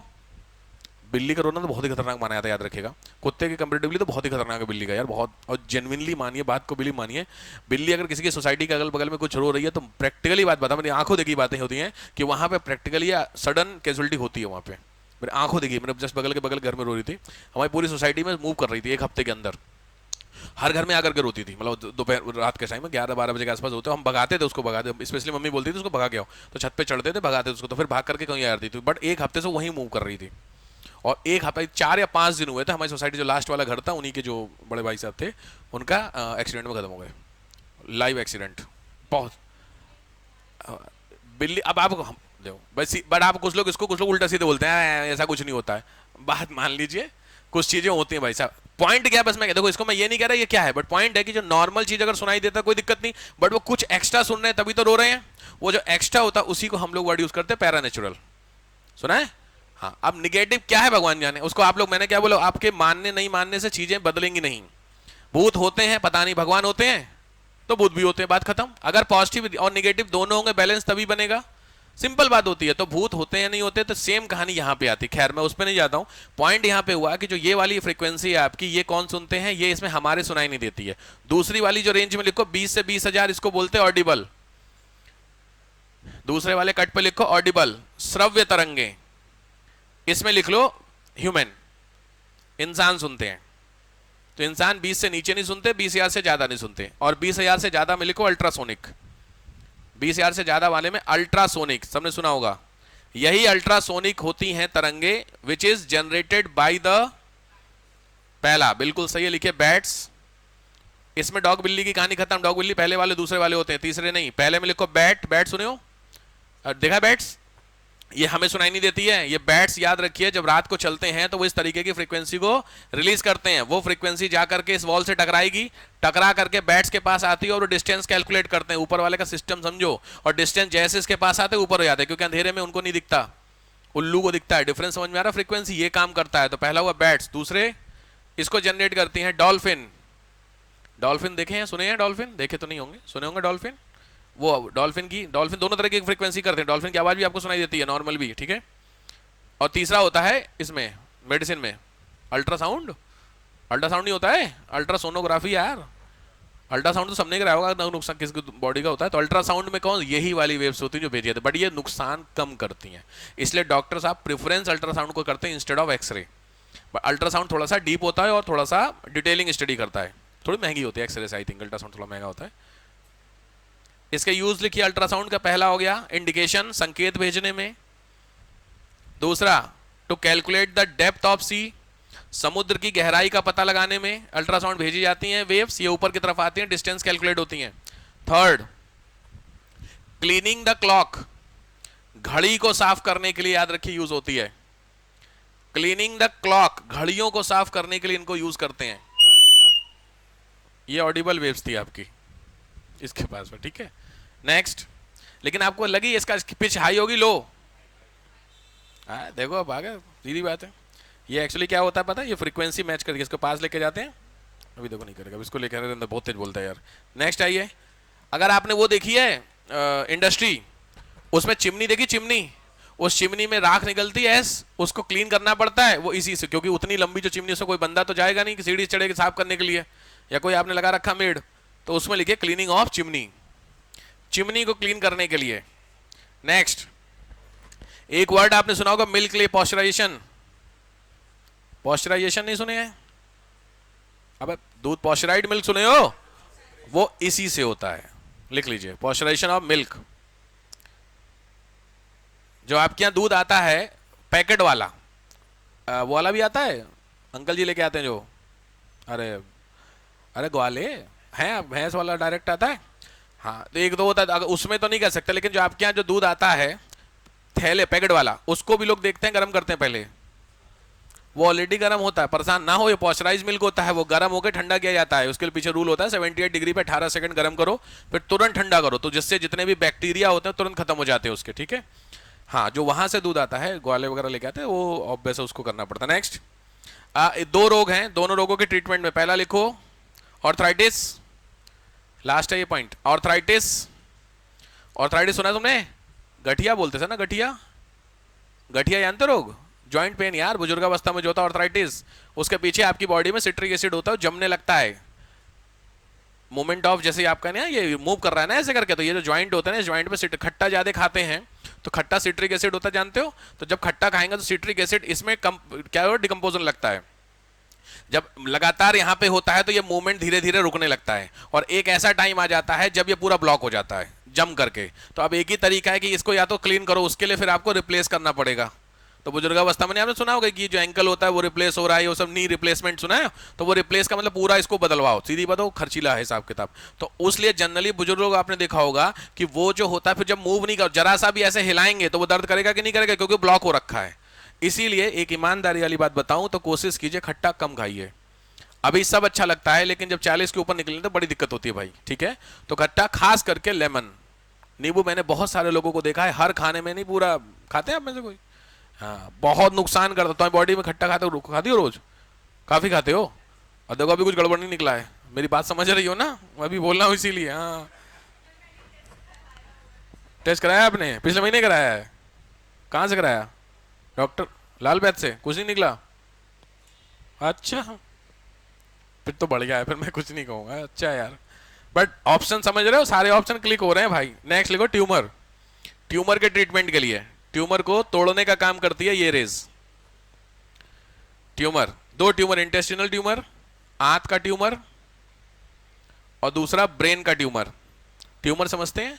बिल्ली का रोना तो बहुत ही खतरनाक माना जाता है, याद रखिएगा। कुत्ते के कंपेरेटिवली तो बहुत ही खतरनाक है बिल्ली का यार, बहुत। और जेन्युइनली मानिए बात को, बिल्ली मानिए, बिल्ली अगर किसी की सोसाइटी के अगल बगल में कुछ रो रही है, तो प्रैक्टिकली बात बता, मेरी आंखों देखी बातें होती हैं कि वहां पे प्रैक्टिकली सडन कैजुअलिटी होती है वहां पे। मेरी आंखों देखी, मैंने जस्ट बगल के बगल घर में रो रही थी, हमारी पूरी सोसाइटी में मूव कर रही थी 1 हफ्ते के अंदर। हर घर में आकर के रोती थी, मतलब दोपहर रात के टाइम में 11-12 बजे के आसपास होते, हम भगाते थे उसको, भगाते, स्पेशली मम्मी बोलती थी उसको भगा के आओ, तो छत पे चढ़ते थे, भगाते थे उसको, तो फिर भाग करके कहीं आ जाती थी। बट 1 हफ्ते से वहीं मूव कर रही थी, और 1 हफ्ते 4 या 5 दिन हुए थे। हमारी सोसाइटी जो लास्ट वाला घर था, उन्हीं के जो बड़े भाई साहब थे, उनका एक्सीडेंट में खत्म हो गए, लाइव एक्सीडेंट। बहुत बिल्ली, अब आप देखो बस, बट आप कुछ लोग इसको, कुछ लोग उल्टा सीधे बोलते हैं, ऐसा कुछ नहीं होता है। बात मान लीजिए, कुछ चीजें होती हैं भाई साहब। पॉइंट क्या, बस मैं देखो, इसको मैं ये नहीं कह रहा ये क्या है, बट पॉइंट है कि जो नॉर्मल चीज अगर सुनाई देता कोई दिक्कत नहीं, बट वो कुछ एक्स्ट्रा सुन रहे हैं तभी तो रो रहे हैं। वो जो एक्स्ट्रा होता है उसी को हम लोग वर्ड यूज करते हैं पैरानेचुरल। सुना है? हाँ। अब निगेटिव क्या है भगवान जाने, उसको आप लोग, मैंने क्या बोला, आपके मानने नहीं मानने से चीजें बदलेंगी नहीं। भूत होते हैं पता नहीं, भगवान होते हैं तो भूत भी होते हैं, बात खत्म। अगर पॉजिटिव और निगेटिव दोनों होंगे, बैलेंस तभी बनेगा। सिंपल बात होती है। तो भूत होते हैं नहीं होते, तो सेम कहानी यहाँ पे आती। खैर मैं उस पर नहीं जाता हूँ। पॉइंट यहाँ पे हुआ कि जो ये वाली फ्रीक्वेंसी है आपकी, ये कौन सुनते हैं, ये इसमें हमारे सुनाई नहीं देती है। दूसरी वाली जो रेंज में लिखो 20 से 20,000, इसको बोलते हैं ऑडिबल। दूसरे वाले कट पे लिखो ऑडिबल, श्रव्य तरंगे। इसमें लिख लो ह्यूमन, इंसान सुनते हैं। तो इंसान 20 से नीचे नहीं सुनते, 20,000 से ज्यादा नहीं सुनते। और 20,000 से ज्यादा में लिखो अल्ट्रासोनिक। 20,000 से ज्यादा वाले में अल्ट्रासोनिक, सबने सुना होगा। यही अल्ट्रासोनिक होती हैं तरंगे which is generated by the, पहला बिल्कुल सही है, लिखिए बैट्स। इसमें डॉग बिल्ली की कहानी खत्म। डॉग बिल्ली पहले वाले दूसरे वाले होते हैं, तीसरे नहीं। पहले में लिखो बैट, बैट सुने हो, देखा बैट्स, ये हमें सुनाई नहीं देती है। ये बैट्स याद रखिए, जब रात को चलते हैं तो वो इस तरीके की फ्रीक्वेंसी को रिलीज करते हैं। वो फ्रीक्वेंसी जा करके इस वॉल से टकराएगी, टकरा करके बैट्स के पास आती है और वो डिस्टेंस कैलकुलेट करते हैं। ऊपर वाले का सिस्टम समझो। और डिस्टेंस जैसे इसके पास आते हैं ऊपर हो जाते हैं, क्योंकि अंधेरे में उनको नहीं दिखता, उल्लू को दिखता है। डिफरेंस समझ में आ रहा? फ्रीक्वेंसी ये काम करता है। तो पहला हुआ बैट्स, दूसरे इसको जनरेट करती है डॉल्फिन। डॉल्फिन देखे हैं, सुने हैं? डॉल्फिन देखे तो नहीं होंगे, सुने होंगे डॉल्फिन। वो डॉल्फिन दोनों तरह की फ्रीक्वेंसी करते हैं। डॉल्फिन की आवाज भी आपको सुनाई देती है, नॉर्मल भी, ठीक है। और तीसरा होता है इसमें मेडिसिन में अल्ट्रासाउंड। अल्ट्रासाउंड नहीं होता है, अल्ट्रासोनोग्राफी यार। अल्ट्रासाउंड तो सबने कराया होगा, नुकसान किसकी बॉडी का होता है। तो अल्ट्रासाउंड में कौन, यही वाली वेव्स होती है जो भेजी जाती है, बट ये नुकसान कम करती हैं। इसलिए डॉक्टर साहब प्रेफरेंस अल्ट्रासाउंड को करते हैं instead of X ray. But ultrasound थोड़ा सा डीप होता है और थोड़ा सा डिटेलिंग स्टडी करता है। थोड़ी महंगी होती है एक्सरे से, आई थिंक अल्ट्रासाउंड थोड़ा महंगा होता है। इसके यूज लिखिए। अल्ट्रासाउंड का पहला हो गया इंडिकेशन, संकेत भेजने में। दूसरा to calculate the depth of sea, समुद्र की गहराई का पता लगाने में अल्ट्रासाउंड भेजी जाती हैं वेव्स, ये ऊपर की तरफ आती हैं, डिस्टेंस कैलकुलेट होती हैं। थर्ड क्लीनिंग द क्लॉक, घड़ी को साफ करने के लिए याद रखिए यूज होती है। क्लीनिंग द क्लॉक, घड़ियों को साफ करने के लिए इनको यूज करते हैं। ये ऑडिबल वेव्स थी आपकी इसके पास में, ठीक है। नेक्स्ट, लेकिन आपको लगी इसका पिच हाई होगी लो? देखो अब आ गया, सीधी बात है। ये एक्चुअली क्या होता है पता है, ये फ्रीक्वेंसी मैच करके इसको पास लेके जाते हैं। अभी देखो नहीं करेगा, इसको लेके अंदर बहुत तेज बोलता है यार। नेक्स्ट आइए, अगर आपने वो देखी है इंडस्ट्री, उसमें चिमनी देखी, चिमनी, उस चिमनी में राख निकलती है, उसको क्लीन करना पड़ता है वो इसी से, क्योंकि उतनी लंबी जो चिमनी से कोई बंदा तो जाएगा नहीं कि सीढ़ी चढ़ेगा साफ करने के लिए, या कोई आपने लगा रखा मेड, तो उसमें लिखिए क्लीनिंग ऑफ चिमनी, चिमनी को क्लीन करने के लिए। नेक्स्ट, एक वर्ड आपने सुना होगा मिल्क ले पॉस्चराइजेशन। पॉस्चराइजेशन नहीं सुने हैं? अब दूध पॉस्चराइड मिल्क सुने हो? वो इसी से होता है, लिख लीजिए पॉस्चराइजेशन ऑफ मिल्क। जो आपके यहां दूध आता है पैकेट वाला, वो वाला भी आता है, अंकल जी लेके आते हैं जो, अरे अरे ग्वाले हैं, भैंस वाला डायरेक्ट आता है। हाँ, तो एक दो होता है, उसमें तो नहीं कह सकते, लेकिन जो आपके यहाँ जो दूध आता है थैले पैकेट वाला, उसको भी लोग देखते हैं गर्म करते हैं पहले, वो ऑलरेडी गर्म होता है, परेशान ना हो। ये पॉस्चराइज मिल्क होता है, वो गर्म होकर ठंडा किया जाता है। उसके पीछे रूल होता है 78 डिग्री पे 18 सेकंड गर्म करो, फिर तुरंत ठंडा करो, तो जिससे जितने भी बैक्टीरिया होते हैं तुरंत खत्म हो जाते हैं उसके, ठीक है। हाँ, जो वहां से दूध आता है ग्वाले वगैरह लेके आते हैं, वो ऑब्वियस उसको करना पड़ता है। नेक्स्ट, दो रोग हैं, दोनों रोगों के ट्रीटमेंट में पहला लिखो ऑर्थराइटिस, लास्ट है ये पॉइंट, ऑर्थराइटिस। ऑर्थराइटिस सुना तुमने? गठिया बोलते थे ना, गठिया, गठिया जानते रोग, जॉइंट पेन यार, बुजुर्गावस्था में जो होता है ऑर्थराइटिस, उसके पीछे आपकी बॉडी में सिट्रिक एसिड होता है, जमने लगता है। मोमेंट ऑफ, जैसे आपका ना ये मूव कर रहा है ना ऐसे करके, तो ये जो जॉइंट होता है ना, इस जॉइंट पे खट्टा ज्यादा खाते हैं तो खट्टा सिट्रिक एसिड होता है, जानते हो? तो जब खट्टा खाएंगे तो सिट्रिक एसिड इसमें क्या हो, डिकम्पोजन लगता है। जब लगातार यहाँ पे होता है तो ये मूवमेंट धीरे धीरे रुकने लगता है, और एक ऐसा टाइम आ जाता है जब ये पूरा ब्लॉक हो जाता है जम करके। तो अब एक ही तरीका है कि इसको या तो क्लीन करो, उसके लिए फिर आपको रिप्लेस करना पड़ेगा। तो बुजुर्गावस्था में आपने सुना होगा कि जो एंकल होता है वो रिप्लेस हो रहा है, वो सब नी रिप्लेसमेंट सुना है, तो वो रिप्लेस का मतलब पूरा इसको बदलवाओ, सीधी बात हो, खर्चीला है हिसाब किताब। तो उसलिए जनरली बुजुर्ग लोग आपने देखा होगा कि वो जो होता है फिर जब मूव नहीं कर, जरा सा भी ऐसे हिलाएंगे तो वो दर्द करेगा कि नहीं करेगा, क्योंकि ब्लॉक हो रखा है। इसीलिए एक ईमानदारी वाली बात बताऊं तो कोशिश कीजिए खट्टा कम खाइए। अभी सब अच्छा लगता है, लेकिन जब 40 के ऊपर निकलने तो बड़ी दिक्कत होती है भाई, ठीक है। तो खट्टा, खास करके लेमन, नींबू, मैंने बहुत सारे लोगों को देखा है हर खाने में नहीं पूरा खाते हैं आप में से कोई, हाँ, बहुत नुकसान करता तुम्हारी बॉडी में। खट्टा खाती हो रोज? काफी खाते हो? और देखो अभी कुछ गड़बड़ नहीं निकला है, मेरी बात समझ रही हो ना, मैं भी बोल रहा हूँ इसीलिए। हाँ, टेस्ट कराया आपने? पिछले महीने कराया है? कहाँ से कराया? डॉक्टर लाल बैद से? कुछ नहीं निकला? अच्छा, फिर तो बढ़ गया है, फिर मैं कुछ नहीं कहूंगा। अच्छा यार, बट ऑप्शन समझ रहे हो, सारे ऑप्शन क्लिक हो रहे हैं भाई। नेक्स्ट लिखो ट्यूमर। ट्यूमर के ट्रीटमेंट के लिए, ट्यूमर को तोड़ने का काम करती है ये रेज। ट्यूमर, दो ट्यूमर, इंटेस्टिनल ट्यूमर, आंत का ट्यूमर, और दूसरा ब्रेन का ट्यूमर। ट्यूमर समझते हैं?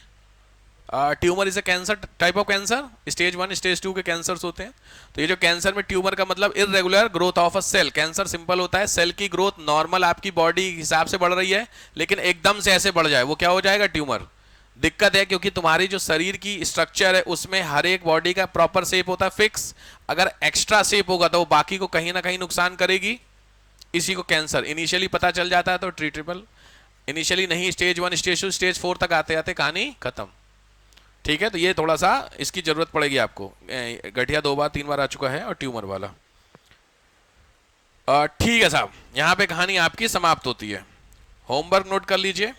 Tumour is a cancer, type of cancer, stage 1 stage 2 के कैंसर्स होते हैं। तो ये जो कैंसर में ट्यूमर का मतलब irregular growth of a cell. Cancer simple होता है, सेल की ग्रोथ नॉर्मल आपकी बॉडी हिसाब से बढ़ रही है, लेकिन एकदम से ऐसे बढ़ जाए, वो क्या हो जाएगा? ट्यूमर। दिक्कत है क्योंकि तुम्हारी जो शरीर की स्ट्रक्चर है उसमें हर एक बॉडी का प्रॉपर शेप होता है फिक्स, अगर एक्स्ट्रा शेप होगा तो वो बाकी को कहीं ना कहीं नुकसान करेगी। इसी को कैंसर इनिशियली पता चल जाता है तो ट्रीटेबल, इनिशियली नहीं, स्टेज 1 स्टेज 2 स्टेज 4 तक आते आते कहानी खत्म। ठीक है, तो ये थोड़ा सा इसकी जरूरत पड़ेगी आपको। गठिया 2 बार 3 बार आ चुका है और ट्यूमर वाला। ठीक है साहब, यहां पे कहानी आपकी समाप्त होती है। होमवर्क नोट कर लीजिए।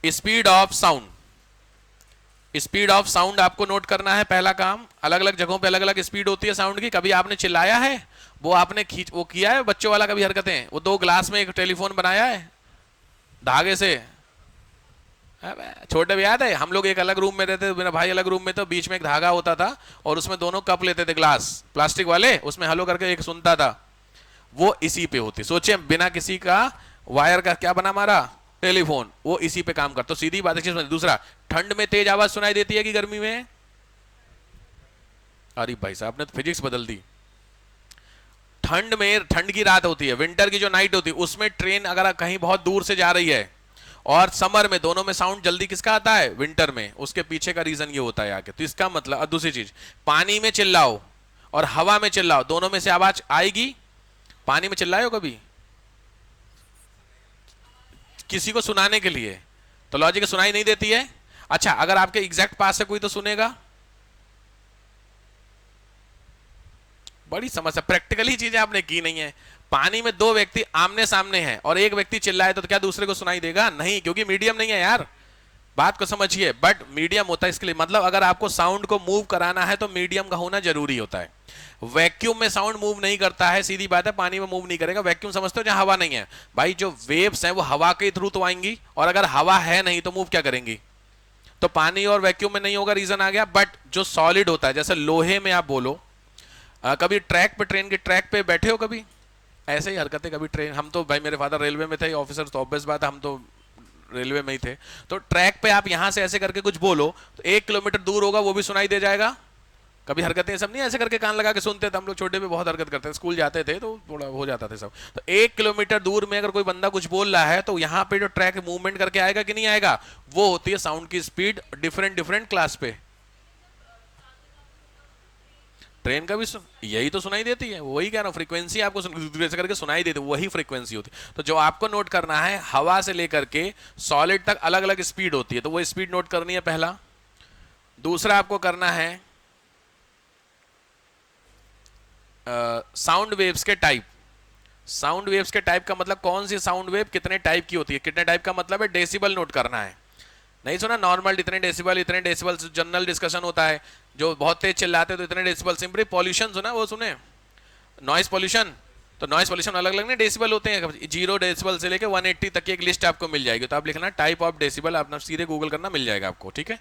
Speed of sound, speed of sound आपको नोट करना है। पहला काम, अलग अलग जगहों पे अलग अलग स्पीड होती है साउंड की। कभी आपने चिल्लाया है, वो आपने खींच वो किया है बच्चों वाला कभी हरकतें, वो 2 ग्लास में एक टेलीफोन बनाया है धागे से? छोटे भी याद है, हम लोग एक अलग रूम में रहते थे, मेरा भाई अलग रूम में, तो बीच में एक धागा होता था और उसमें दोनों कप लेते थे ग्लास प्लास्टिक वाले, उसमें हलो करके एक सुनता था। वो इसी पे होती, सोचे बिना किसी का वायर का क्या बना हमारा टेलीफोन, वो इसी पे काम करता। तो सीधी बात है। दूसरा, ठंड में तेज आवाज सुनाई देती है कि गर्मी में? अरे भाई साहब ने तो फिजिक्स बदल दी। ठंड में, ठंड की रात होती है, विंटर की जो नाइट होती है, उसमें ट्रेन अगर कहीं बहुत दूर से जा रही है, और समर में, दोनों में साउंड जल्दी किसका आता है? विंटर में। उसके पीछे का रीजन ये होता है आगे। तो इसका मतलब, और दूसरी चीज, पानी में चिल्लाओ और हवा में चिल्लाओ, दोनों में से आवाज आएगी? पानी में चिल्लाए हो कभी किसी को सुनाने के लिए? तो लॉजिक सुनाई नहीं देती है। अच्छा, अगर आपके एग्जैक्ट पास से कोई तो सुनेगा। बड़ी समस्या, प्रैक्टिकली चीजें आपने की नहीं है। पानी में 2 व्यक्ति आमने सामने हैं और एक व्यक्ति चिल्लाए तो क्या दूसरे को सुनाई देगा? नहीं, क्योंकि मीडियम नहीं है यार, बात को समझिए। बट मीडियम होता है इसके लिए, मतलब अगर आपको साउंड को मूव कराना है तो मीडियम का होना जरूरी होता है। वैक्यूम में साउंड मूव नहीं करता है, सीधी बात है, पानी में मूव नहीं करेगा। वैक्यूम समझते हो, जहां हवा नहीं है भाई, जो वेव्स हैं वो हवा के थ्रू तो आएंगी, और अगर हवा है नहीं तो मूव क्या करेंगी? तो पानी और वैक्यूम में नहीं होगा, रीजन आ गया। बट जो सॉलिड होता है, जैसे लोहे में आप बोलो, कभी ट्रैक पे, ट्रेन के ट्रैक पे बैठे हो कभी? ऐसे ही हरकतें कभी ट्रेन, हम तो भाई मेरे फादर रेलवे में थे ऑफिसर, तो ऑब्वियस बात है हम तो रेलवे में ही थे। तो ट्रैक पे आप यहां से ऐसे करके कुछ बोलो तो 1 किलोमीटर दूर होगा वो भी सुनाई दे जाएगा। कभी हरकतें सब नहीं ऐसे करके कान लगा के सुनते थे हम लोग, छोटे पे बहुत हरकत करते थे, स्कूल जाते थे तो थोड़ा हो जाता था सब। तो 1 किलोमीटर दूर में अगर कोई बंदा कुछ बोल रहा है तो यहाँ पे जो ट्रैक मूवमेंट करके आएगा कि नहीं आएगा? वो होती है साउंड की स्पीड, डिफरेंट डिफरेंट क्लास पे। ट्रेन का भी यही तो सुनाई देती है, वही कह रहा हूं, फ्रीक्वेंसी आपको ऐसे करके सुनाई देती है, वही फ्रीक्वेंसी होती है। तो जो आपको नोट करना है, हवा से लेकर के सॉलिड तक अलग अलग स्पीड होती है, तो वो स्पीड नोट करनी है पहला। दूसरा आपको करना है साउंड वेव्स के टाइप। साउंड वेव्स के टाइप का मतलब कौन सी साउंड वेव कितने टाइप की होती है, कितने टाइप का मतलब है डेसिबल नोट करना है। नहीं सुना नॉर्मल इतने डेसिबल, जनरल डिस्कशन होता है, जो बहुत तेज चिल्लाते तो इतने डेसिबल। सिंपली पॉल्यूशन सुना, वो सुने, नॉइस पॉल्यूशन। तो नॉइस पॉल्यूशन अलग अलग नहीं डेसिबल होते हैं, 0 डेसिबल से लेके 180 तक की एक लिस्ट आपको मिल जाएगी। तो आप लिखना टाइप ऑफ डेसिबल, आप सीधे गूगल करना, मिल जाएगा आपको। ठीक है।